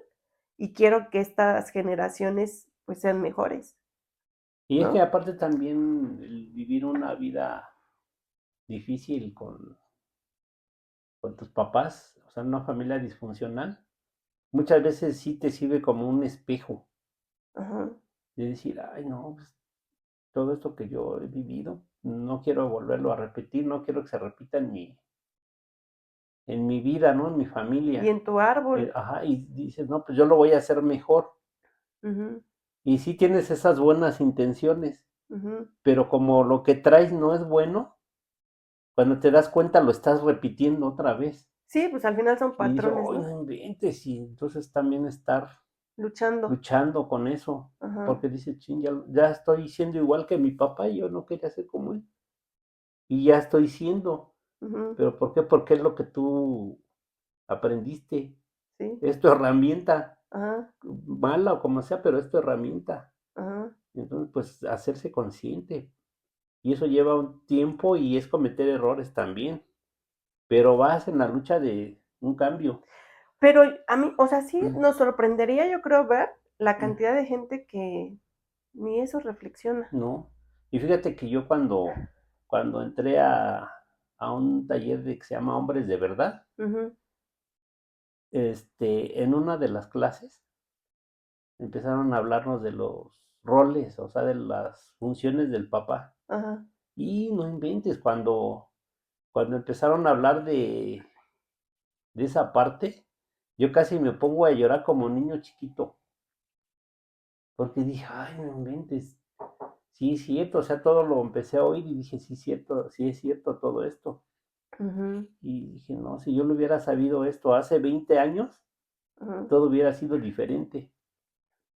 y quiero que estas generaciones, pues, sean mejores", Y es que ¿no? aparte también el vivir una vida difícil con tus papás, o sea, una familia disfuncional, muchas veces sí te sirve como un espejo Ajá, de decir, ay, no, pues todo esto que yo he vivido, no quiero volverlo a repetir, no quiero que se repita en mi vida, ¿no? En mi y familia. en tu árbol. Ajá, y dices, no, pues yo lo voy a hacer mejor. Ujú, Y sí tienes esas buenas intenciones, ujú. pero como lo que traes no es bueno, cuando te das cuenta lo estás repitiendo otra vez. Sí, pues, al final son Y dices, patrones, ay, ¿no? no inventes. Y entonces también estar Luchando. luchando con eso, Ajá, porque dices, chin, ya estoy siendo igual que mi papá y yo no quería ser como él. Y ya estoy siendo. ujú, ¿Pero por qué? Porque es lo que tú aprendiste. sí, Es tu herramienta, ajá, mala o como sea, pero es tu herramienta. ajá. Entonces, pues hacerse consciente. Y eso lleva un tiempo y es cometer errores también. Pero vas en la lucha de un cambio. Pero a mí, o sea, sí nos sorprendería, yo creo, ver la cantidad de gente que ni eso reflexiona. No. Y fíjate que yo cuando entré a un taller de que se llama Hombres de Verdad, Ujú, en una de las clases empezaron a hablarnos de los roles, o sea, de las funciones del papá. ajá, Y no inventes, cuando empezaron a hablar de esa parte, yo casi me pongo a llorar como niño chiquito, porque dije, ay, no inventes, sí es cierto, o sea, todo lo empecé a oír y dije, sí, cierto, sí es cierto todo esto. ujú, Y dije, no, si yo lo hubiera sabido esto hace 20 años, ujú, todo hubiera sido diferente.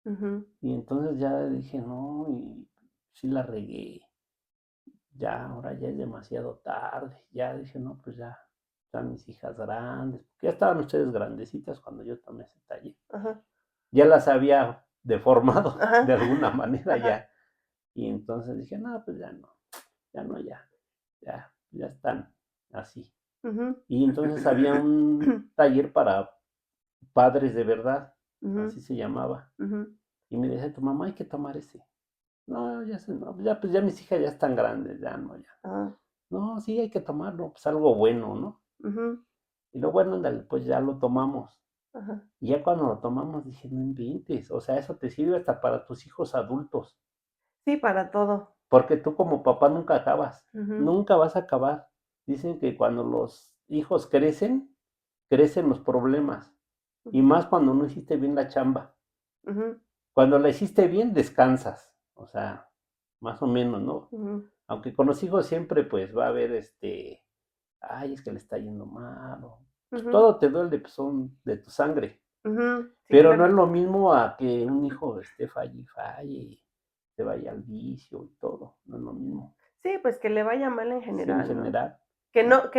ujú, Y entonces ya dije, no, y sí la regué, ya, ahora ya es demasiado tarde. Ya dije, no, pues ya están mis hijas grandes, porque ya estaban ustedes grandecitas cuando yo tomé ese taller. ajá, Ya las había deformado ajá, de alguna manera ajá, ya. Y entonces dije, no, pues ya no, ya no, ya están así. ujú, Y entonces había un taller para padres de verdad, ujú, así se llamaba. ujú, Y me decía, tu mamá hay que tomar ese. No, ya sé, no, ya, pues ya mis hijas ya están grandes, ya no, ya. ajá, No, sí, hay que tomarlo, pues algo bueno, ¿no? ujú, Y lo bueno, ándale, pues ya lo tomamos. ajá. Y ya cuando lo tomamos dije, no inventes, o sea, eso te sirve hasta para tus hijos adultos, Sí, para todo. porque tú como papá nunca acabas, Ujú, nunca vas a acabar. Dicen que cuando los hijos crecen, crecen los problemas, y ujú, más cuando no hiciste bien la chamba. ujú, Cuando la hiciste bien, descansas, o sea, más o menos, ¿no? ujú, Aunque con los hijos siempre pues va a haber ay, es que le está yendo mal, o pues ujú, todo te duele, pues son de tu sangre. ujú. Sí, Pero no claro. es lo mismo a que un hijo esté falle y falle, se vaya al vicio y todo, no es lo mismo. Sí, pues que le vaya mal en Sí, en general, ¿no? general. Que no,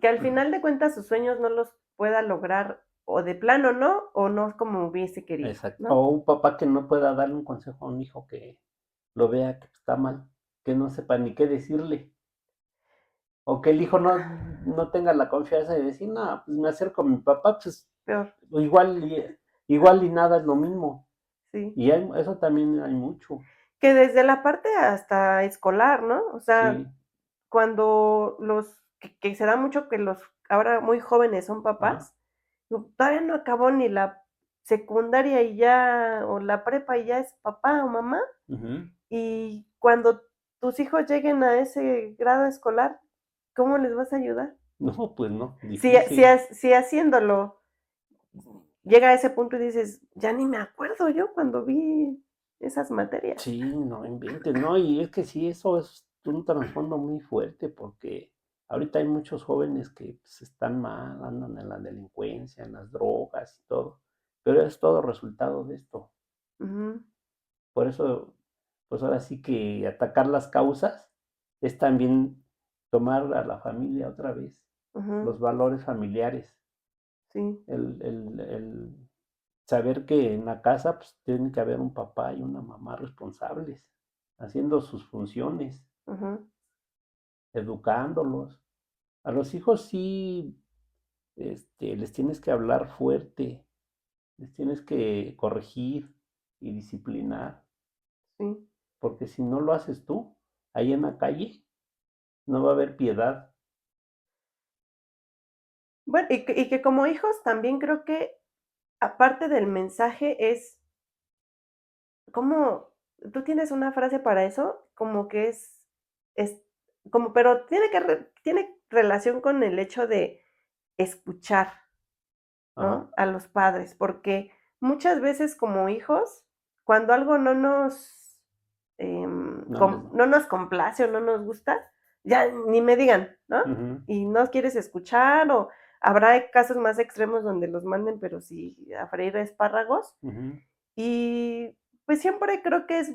que al final de cuentas sus sueños no los pueda lograr, o de plano no, o no como hubiese querido, Exacto. ¿no? O un papá que no pueda darle un consejo a un hijo que lo vea que está mal, que no sepa ni qué decirle. O que el hijo no tenga la confianza de decir, no, pues me acerco a mi papá, pues Peor, igual igual y nada es lo mismo. sí. Y eso también hay mucho. Que desde la parte hasta escolar, ¿no? O sea, Sí, cuando que se da mucho que los ahora muy jóvenes son ajá, papás, todavía no acabó ni la secundaria y ya, o la prepa y ya es papá o mamá, ujú, y cuando tus hijos lleguen a ese grado escolar, ¿cómo les vas a ayudar? No, pues no, Si, difícil. si haciéndolo llega a ese punto y dices, ya ni me acuerdo yo cuando vi esas materias. Sí, no inventes, no, y es que sí, eso es un trasfondo muy fuerte porque ahorita hay muchos jóvenes que pues, están mal, andan en la delincuencia, en las drogas y todo, pero es todo resultado de esto. Ujú, Por eso, pues ahora sí que atacar las causas es también tomar a la familia otra vez, ujú, los valores familiares, sí, el saber que en la casa pues, tiene que haber un papá y una mamá responsables, haciendo sus funciones, ujú. educándolos. A los hijos sí, les tienes que hablar fuerte, les tienes que corregir y disciplinar, Sí. porque si no lo haces tú, ahí en la calle, no va a haber piedad. Bueno, y que como hijos también creo que aparte del mensaje es como, tú tienes una frase para eso, como que es como, pero tiene relación con el hecho de escuchar, Ajá, ¿no? A los padres, porque muchas veces como hijos, cuando algo no nos, no les. no nos complace o no nos gusta, ya ni me digan, ¿no? Ujú, Y no quieres escuchar o habrá casos más extremos donde los manden, pero sí a freír espárragos. ujú. Y pues siempre creo que es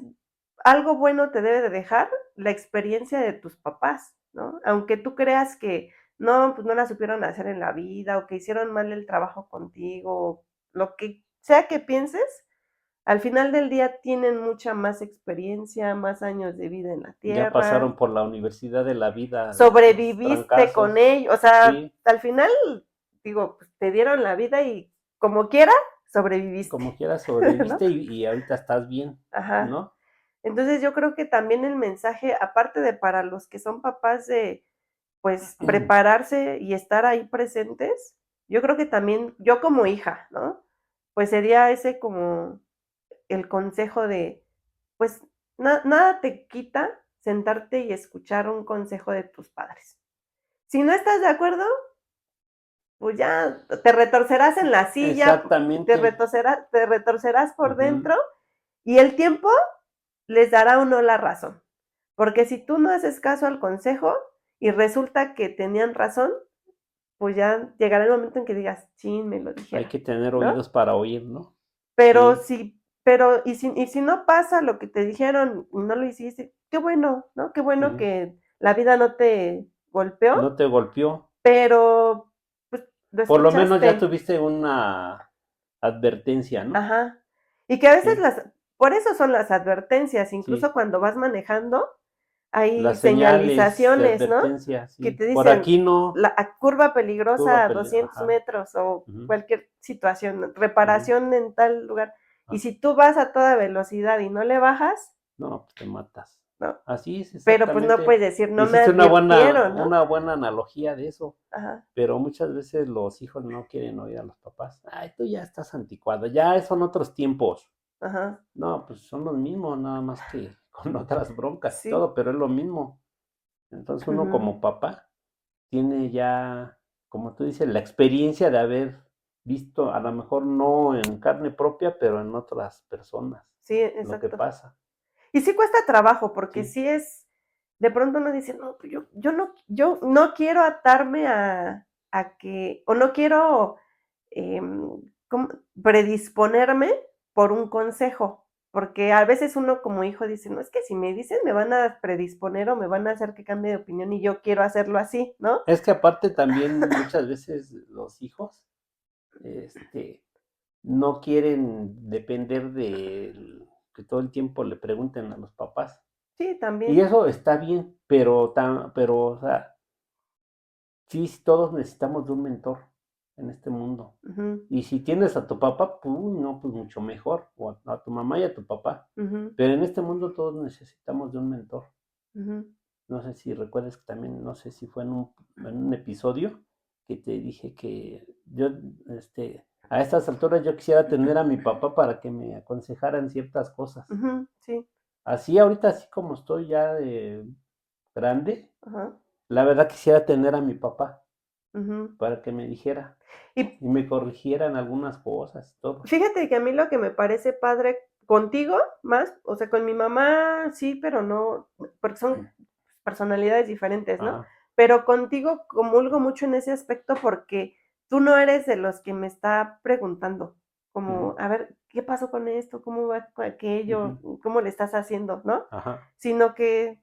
algo bueno te debe de dejar la experiencia de tus papás, ¿no? Aunque tú creas que no, pues no la supieron hacer en la vida o que hicieron mal el trabajo contigo, lo que sea que pienses, al final del día tienen mucha más experiencia, más años de vida en la Ya tierra, pasaron por la universidad de la vida, los sobreviviste con trancazos. ellos, o sea, Sí, al final, digo, pues te dieron la vida y como quiera, sobreviviste, como quieras ¿no? sobreviviste y ahorita estás bien, Ajá. ¿no? Entonces yo creo que también el mensaje, aparte de para los que son papás de, pues, prepararse y estar ahí presentes, yo creo que también, yo como hija, ¿no? Pues sería ese como el consejo de, pues, nada te quita sentarte y escuchar un consejo de tus padres. Si no estás de acuerdo, pues ya te retorcerás en la silla, Exactamente. te retorcerás por Ujú. dentro y el tiempo les dará o no la razón. Porque si tú no haces caso al consejo y resulta que tenían razón, pues ya llegará el momento en que digas, sí, me lo Hay dijeron, que tener ¿no? oídos para oír, ¿no? Pero Sí, si, y si no pasa lo que te dijeron y no lo hiciste, qué bueno, ¿no? Qué bueno ujú. que la vida no te golpeó, No te golpeó. pero pues lo Por lo menos ya escuchaste. tuviste una advertencia, ¿no? Ajá. Y que a veces Sí, por eso son las advertencias, sí. incluso cuando vas manejando, hay Las señales de señalizaciones, ¿no? advertencia, Que sí. te Por dicen aquí no, curva peligrosa a 200 ajá. metros o Ujú, cualquier situación, ujú, reparación en tal lugar. Y ah, si tú vas a toda velocidad y no le bajas, no, pues te matas. ¿no? Así es, Pero pues no puedes exactamente. decir, no me Hiciste advirtieron, ¿no? una buena analogía de eso. Ajá, Pero muchas veces los hijos no quieren oír a los papás. Ay, tú ya estás anticuado, ya son otros tiempos. ajá, No, pues son los mismos, nada más que con otras broncas y sí, todo, pero es lo mismo. Entonces uno ujú, como papá tiene ya, como tú dices, la experiencia de haber visto, a lo mejor no en carne propia, pero en otras personas, sí, lo que exacto. pasa. Y sí cuesta trabajo, porque Sí, sí es, de pronto uno dice, no, pues yo no quiero atarme a que, o no quiero ¿cómo? Predisponerme por un consejo, porque a veces uno como hijo dice, no, es que si me dicen me van a predisponer o me van a hacer que cambie de opinión y yo quiero hacerlo así, ¿no? es que aparte también muchas veces los hijos, este, no quieren depender de que todo el tiempo le pregunten a los papás. Sí, Y también. eso está bien, pero, o sea, sí, todos necesitamos de un mentor en este mundo. Ujú, Y si tienes a tu papá, pues, no, pues mucho mejor, o a tu mamá y a tu papá. ujú, Pero en este mundo todos necesitamos de un mentor. ujú. No sé si recuerdas que también, no sé si fue en un episodio que te dije que yo, a estas alturas yo quisiera tener a mi papá para que me aconsejaran ciertas cosas. Ujú, sí. Así ahorita, así como estoy ya de grande, Ajá. la verdad quisiera tener a mi papá Ujú. para que me dijera Y y me corrigiera en algunas cosas y todo. fíjate que a mí lo que me parece padre contigo más, o sea, con mi mamá sí, pero no, porque son Mm, personalidades diferentes, ¿no? ajá, Pero contigo comulgo mucho en ese aspecto porque tú no eres de los que me está preguntando, ujú, como, a ver, ¿qué pasó con esto? ¿Cómo va con aquello? ujú, ¿Cómo le estás haciendo? ¿No? ajá. Sino que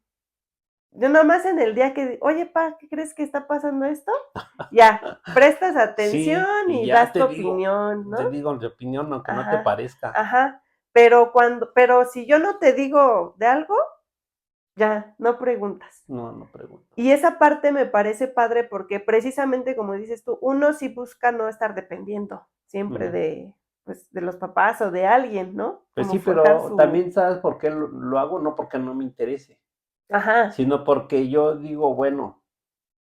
yo nomás en el día que, oye, pa, ¿qué crees que está pasando esto? Ya, prestas Sí, atención y y ya das tu opinión, ¿no? te digo mi opinión, aunque no te Ajá, parezca. ajá. Pero si yo no te digo de algo, ya, no preguntas. No, no pregunto. Y esa parte me parece padre porque precisamente como dices tú, uno sí busca no estar dependiendo siempre Ujú. de, pues, de los papás o de alguien, ¿no? Pues Como sí, forjar pero su, también sabes por qué lo hago, no porque no me interese, ajá, sino porque yo digo, bueno,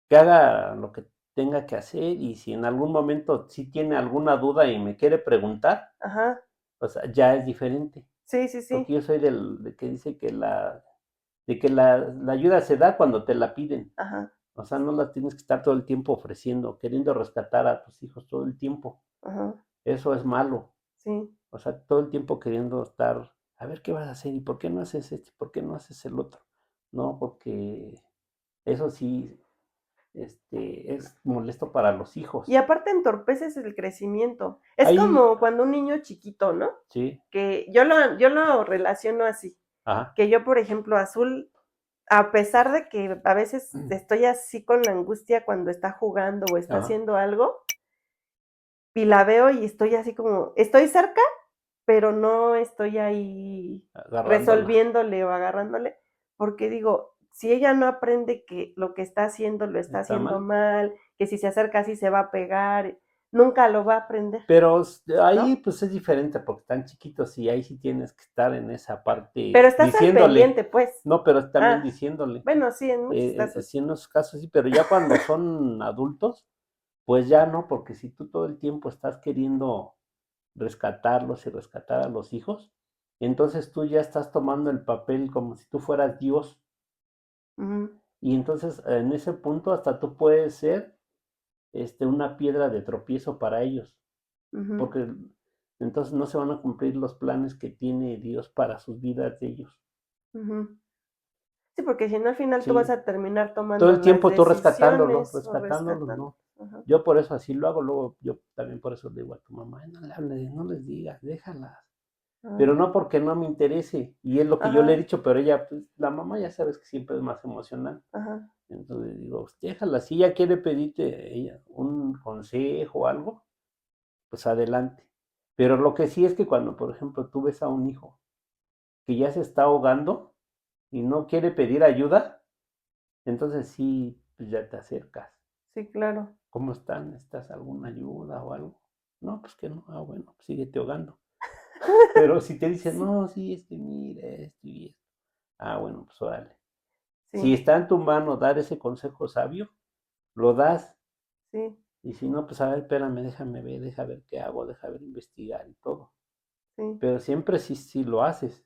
que haga lo que tenga que hacer y si en algún momento sí tiene alguna duda y me quiere preguntar, ajá, pues ya es diferente. sí, sí, Porque sí, yo soy de que dice que la ayuda se da cuando te la piden. ajá, O sea, no la tienes que estar todo el tiempo ofreciendo, queriendo rescatar a tus hijos todo el tiempo. ajá, Eso es malo. sí. O sea, todo el tiempo queriendo estar, a ver qué vas a hacer y por qué no haces esto, por qué no haces el otro. No, porque eso sí, es molesto para los Y hijos. aparte entorpeces el crecimiento. Es Ahí, como cuando un niño chiquito, ¿no? sí, Que yo lo relaciono así, ajá, que yo, por ejemplo, Azul, a pesar de que a veces estoy así con la angustia cuando está jugando o está ajá, haciendo algo, y la veo y estoy así como, estoy cerca, pero no estoy ahí agarrándola. resolviéndole o agarrándole, porque digo, si ella no aprende que lo que está haciendo lo está ¿Está haciendo mal? mal, que si se acerca así se va a pegar, nunca lo va a aprender, Pero ahí ¿no? pues es diferente porque están chiquitos y ahí sí tienes que estar en esa Pero parte estás al diciéndole, pendiente, pues. no, pero también Ah, diciéndole, bueno, sí, en muchos casos. sí en esos casos sí, pero ya cuando son adultos, pues ya no, porque si tú todo el tiempo estás queriendo rescatarlos y rescatar a los hijos, entonces tú ya estás tomando el papel como si tú fueras Dios Ujú, y entonces en ese punto hasta tú puedes ser una piedra de tropiezo para ellos. ujú, Porque entonces no se van a cumplir los planes que tiene Dios para sus vidas de ellos. ujú. Sí, porque si no, al final tú vas Sí, a terminar todo tomando el las tiempo tú rescatándolos, decisiones o rescatándolos, rescatando. no. Ajá, Yo por eso así lo hago, luego yo también por eso le digo a tu mamá, no le hables, no les digas, déjalas. Pero ajá, no porque no me interese, y es lo que yo le he ajá, dicho, pero ella, pues, la mamá ya sabes que siempre es más emocional. ajá, Entonces digo, déjala, si ella quiere pedirte ella un consejo o algo, pues adelante. Pero lo que sí es que cuando, por ejemplo, tú ves a un hijo que ya se está ahogando y no quiere pedir ayuda, entonces sí, pues ya te acercas. sí, claro. ¿Cómo están? ¿Necesitas alguna ayuda o algo? No, pues que no. Ah, bueno, pues síguete ahogando. Pero si te dicen, Sí, no, sí, mire, esto y esto. Ah, bueno, pues órale. Si sí, está en tu mano dar ese consejo sabio, lo das. sí, Y si no, pues a ver, espérame, déjame ver, deja ver qué hago, deja ver investigar y todo. sí. Pero siempre sí, sí lo haces.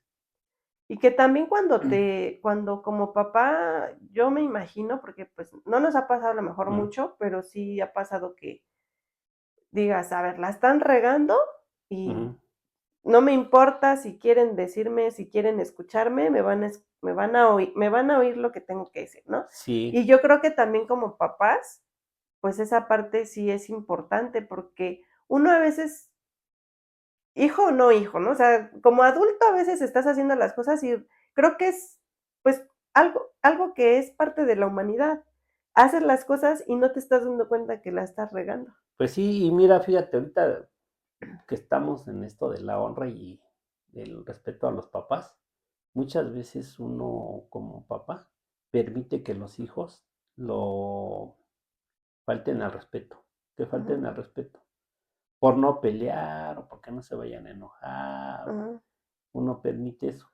Y que también cuando como papá, yo me imagino, porque pues no nos ha pasado a lo mejor Ujú, mucho, pero sí ha pasado que digas, a ver, la están regando y ujú. no me importa si quieren decirme, si quieren escucharme, me van a oír lo que tengo que decir, ¿no? Sí, Y yo creo que también como papás, pues esa parte sí es importante, porque uno a veces, hijo o no hijo, ¿no? O sea, como adulto a veces estás haciendo las cosas y creo que es, pues, algo que es parte de la humanidad. Haces las cosas y no te estás dando cuenta que la estás regando. pues sí, y mira, fíjate, ahorita que estamos en esto de la honra y del respeto a los papás, muchas veces uno como papá permite que los hijos lo falten al respeto, que falten Ujú, al respeto, por no pelear o porque no se vayan a enojar, ujú, uno permite eso.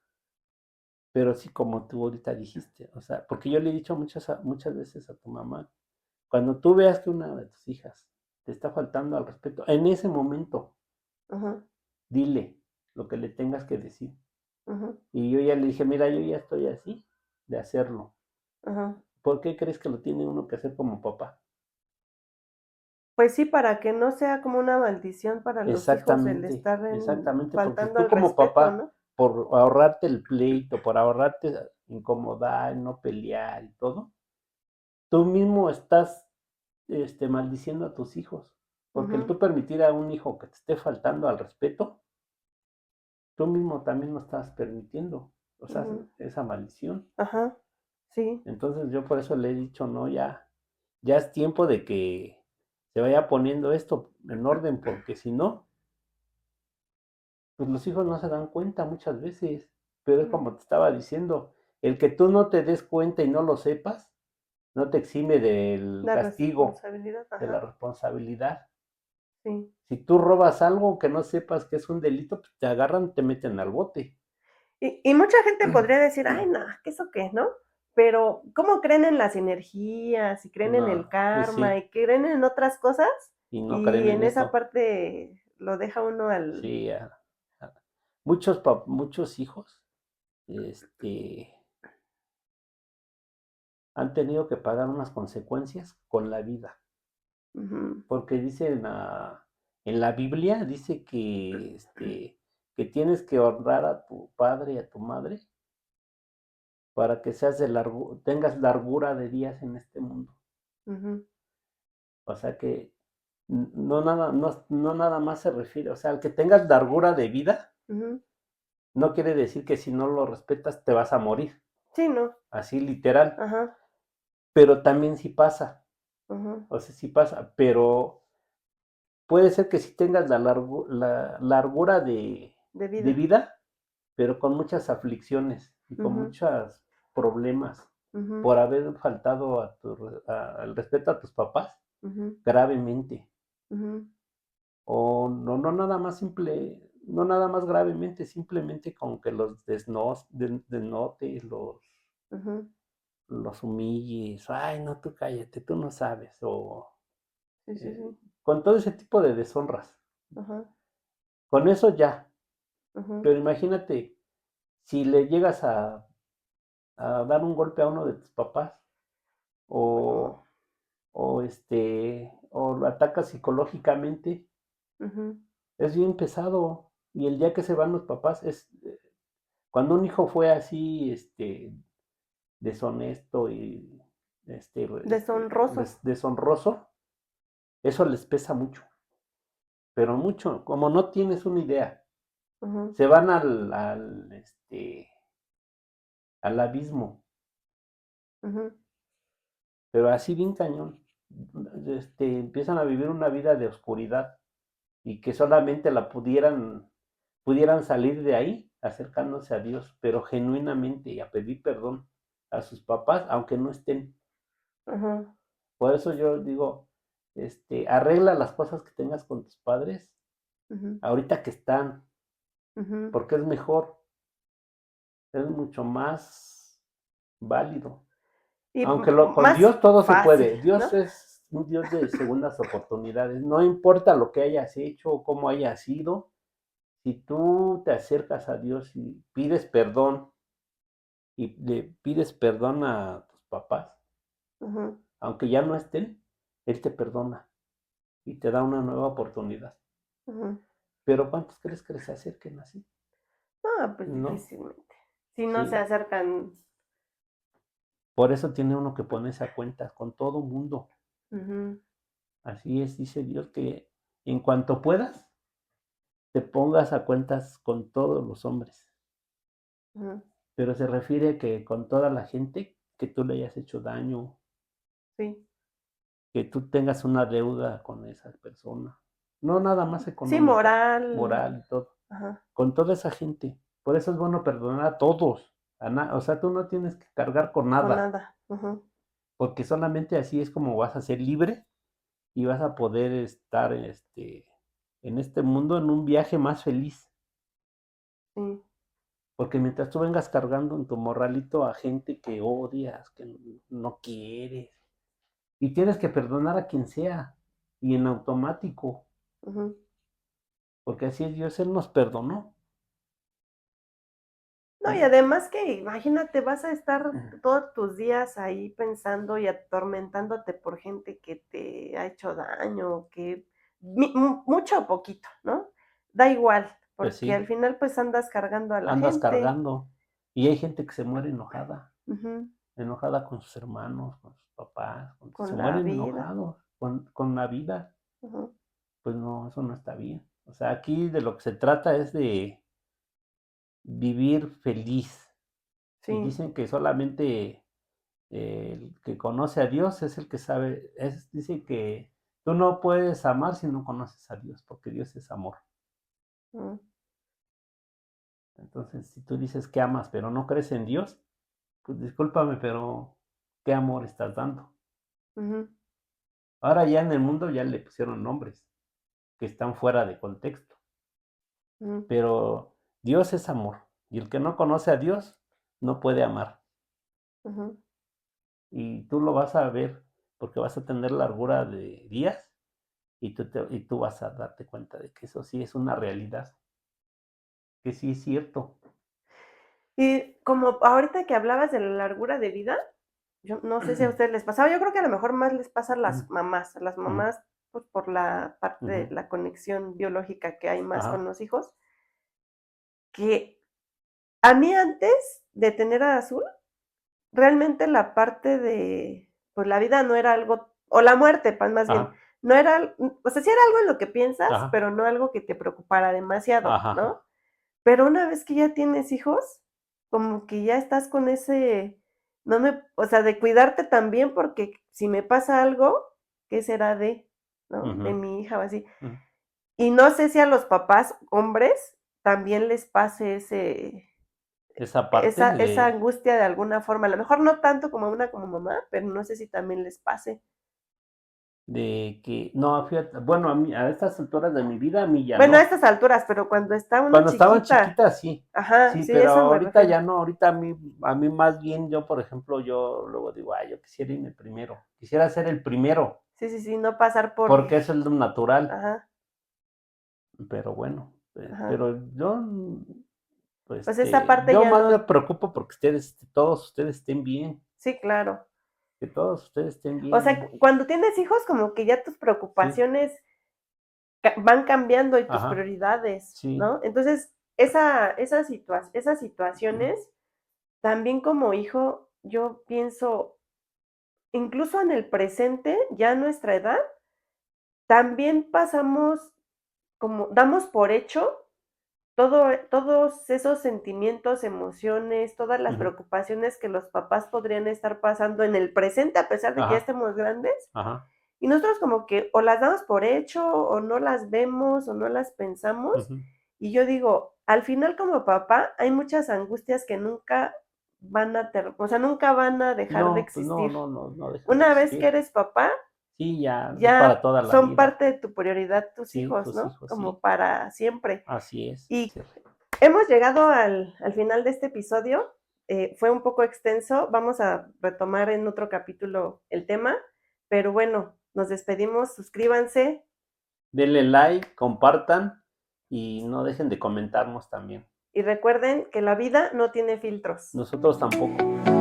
Pero sí, como tú ahorita dijiste, o sea, porque yo le he dicho muchas veces a tu mamá, cuando tú veas que una de tus hijas te está faltando al respeto, en ese momento, ujú, dile lo que le tengas que decir. Ujú, Y yo ya le dije, mira, yo ya estoy así de hacerlo. ajá. ¿Por qué crees que lo tiene uno que hacer como papá? Pues sí, para que no sea como una maldición para los hijos el Exactamente, estar exactamente, porque faltando tú al como respeto, papá, ¿no? por ahorrarte el pleito, por ahorrarte incomodar, no pelear y todo, tú mismo estás maldiciendo a tus hijos. Porque el Ujú, tú permitir a un hijo que te esté faltando al respeto, tú mismo también lo estás permitiendo, o sea, ujú. esa maldición. Ajá, sí. Entonces yo por eso le he dicho, no, ya es tiempo de que se vaya poniendo esto en orden, porque si no, pues los hijos no se dan cuenta muchas veces, pero es Mm, como te estaba diciendo, el que tú no te des cuenta y no lo sepas, no te exime del la castigo, responsabilidad, de la ajá, responsabilidad. sí. Si tú robas algo que no sepas que es un delito, pues te agarran, te meten al bote. Y mucha gente podría decir: "Ay, no, ¿qué eso qué?", ¿no? Pero, ¿cómo creen en las energías, y creen en el No, pues karma, sí, y creen en otras cosas? y no Y creen en en esa esto. parte lo deja uno al Sí, a muchos hijos, este, han tenido que pagar unas consecuencias con la vida. ujú, Porque en la Biblia dice que tienes que honrar a tu padre y a tu madre para que tengas largura de días en este mundo. ujú, O sea que no nada más se refiere, o sea, al que tengas largura de vida, ujú. no quiere decir que si no lo respetas te vas a morir, Sí, no, así literal, ajá, pero también sí pasa, ujú, o sea, sí pasa, pero puede ser que sí tengas la largura de de vida. vida, pero con muchas aflicciones y con Ujú, muchos problemas ujú, por haber faltado al respeto a tus papás ujú, gravemente. ujú, O no nada más no nada más gravemente, simplemente con que denotes, ujú. los humilles, ay, no, tú cállate, tú no sabes, o Sí, sí, eh, sí. con todo ese tipo de deshonras. Ajá, Con eso ya, ujú. pero imagínate si le llegas a dar un golpe a uno de tus papás Uy, no. o, o lo atacas psicológicamente, Ujú. es bien pesado. Y el día que se van los papás cuando un hijo fue así, deshonesto y Deshonroso. deshonroso, eso les pesa mucho, pero mucho, como no tienes una idea, Ujú, se van al abismo, ujú, pero así bien cañón. Empiezan a vivir una vida de oscuridad y que solamente pudieran salir de ahí acercándose a Dios, pero genuinamente y a pedir perdón a sus papás, aunque no estén. ujú, Por eso yo digo, arregla las cosas que tengas con tus padres ujú, ahorita que están, ujú. porque es mucho más válido. Y Aunque con más Dios todo se fácil, puede. Dios ¿no? es un Dios de segundas oportunidades. No importa lo que hayas hecho o cómo hayas sido, si tú te acercas a Dios y pides perdón y le pides perdón a tus papás, Ujú, aunque ya no estén, Él te perdona y te da una nueva oportunidad. ujú. Pero ¿cuántos crees que se acerquen así? Ah, pues No, difícilmente. Si no se sí. acercan. Por eso tiene uno que ponerse a cuentas con todo mundo. Ujú, Así es, dice Dios, que en cuanto puedas, te pongas a cuentas con todos los hombres. ujú, Pero se refiere a que con toda la gente que tú le hayas hecho daño, sí. que tú tengas una deuda con esa persona. No nada más Sí, económica, moral. moral y todo. Ajá, Con toda esa gente. Por eso es bueno perdonar a todos. O sea, tú no tienes que cargar con con nada, nada. Ujú, porque solamente así es como vas a ser libre y vas a poder estar en este mundo en un viaje más feliz. sí. Porque mientras tú vengas cargando en tu morralito a gente que odias, que no quieres, y tienes que perdonar a quien sea, y en automático, Ujú, porque así es Dios, Él nos perdonó. No, y además que imagínate, vas a estar todos tus días ahí pensando y atormentándote por gente que te ha hecho daño, que mucho o poquito, ¿no? Da igual, Pues porque al sí, final pues andas cargando a la andas gente. cargando. Y hay gente que se muere enojada, Ujú, enojada con sus hermanos, con sus papás, se con la mueren vida. enojados con la vida. Ujú, Pues no, eso no está bien. O sea, aquí de lo que se trata es de vivir feliz. Y sí, dicen que solamente el que conoce a Dios es el que sabe, dice que tú no puedes amar si no conoces a Dios, porque Dios es amor. mm, Entonces, si tú dices que amas, pero no crees en Dios, pues discúlpame, pero ¿qué amor estás dando? ujú, Ahora ya en el mundo ya le pusieron nombres que están fuera de contexto, ujú, pero Dios es amor y el que no conoce a Dios no puede amar. ujú. Y tú lo vas a ver porque vas a tener largura de días y tú vas a darte cuenta de que eso sí es una realidad, que sí es cierto. Y como ahorita que hablabas de la largura de vida, yo no sé si a ustedes les pasaba, yo creo que a lo mejor más les pasa a las Ujú, mamás, pues, por la parte de ujú. la conexión biológica que hay más con Ajá, los hijos, que a mí antes de tener a Azul, realmente la parte de, pues, la vida no era algo o la muerte, más bien, ajá, no era, o sea, sí era algo en lo que piensas, ajá, pero no algo que te preocupara demasiado, ajá, ¿no? ajá. Pero una vez que ya tienes hijos, como que ya estás con ese, no me, o sea, de cuidarte también, porque si me pasa algo, ¿qué será de, no? Ujú, De mi hija o así. ujú. Y no sé si a los papás hombres también les pase Esa parte esa de angustia de alguna forma. A lo mejor no tanto como una como mamá, pero no sé si también les pase. que no, fíjate, bueno, a mí a estas alturas de mi vida, a mí ya Bueno, a no. estas alturas, pero cuando está uno Cuando estaban chiquita. chiquitas, sí, Ajá, sí, sí, pero eso me ahorita refiero. ya no, ahorita a mí más bien yo, por ejemplo, yo luego digo: "Ay, yo quisiera irme primero, quisiera ser el primero", Sí, sí, sí, no pasar por, porque eso es lo natural, ajá, pero bueno, ajá. pero yo, Pues esa parte yo ya más me no. preocupo porque todos ustedes estén bien, Sí, claro. que todos ustedes estén O sea, bien, cuando tienes hijos, como que ya tus sí, preocupaciones van cambiando y tus ajá, prioridades, sí, ¿no? Entonces, esas situaciones, también como hijo, yo pienso, incluso en el presente, ya a nuestra edad, también pasamos como, damos por hecho todos esos sentimientos, emociones, todas las ujú, preocupaciones que los papás podrían estar pasando en el presente, a pesar de que ya ajá, estemos grandes. ajá, Y nosotros como que o las damos por hecho, o no las vemos, o no las pensamos. ujú. Y yo digo, al final como papá hay muchas angustias que nunca o sea, nunca van a dejar de No, pues no, existir. no, no, no dejan de Una vez que existir. eres papá, Sí, ya es para ya toda la son vida. parte de tu prioridad tus Sí, hijos, tus ¿no? hijos, Como sí, para siempre. así es. Y Sí. hemos llegado al final de este episodio. Fue un poco extenso. Vamos a retomar en otro capítulo el tema. Pero bueno, nos despedimos. Suscríbanse Denle like, compartan y no dejen de comentarnos también. y recuerden que la vida no tiene filtros. Nosotros tampoco.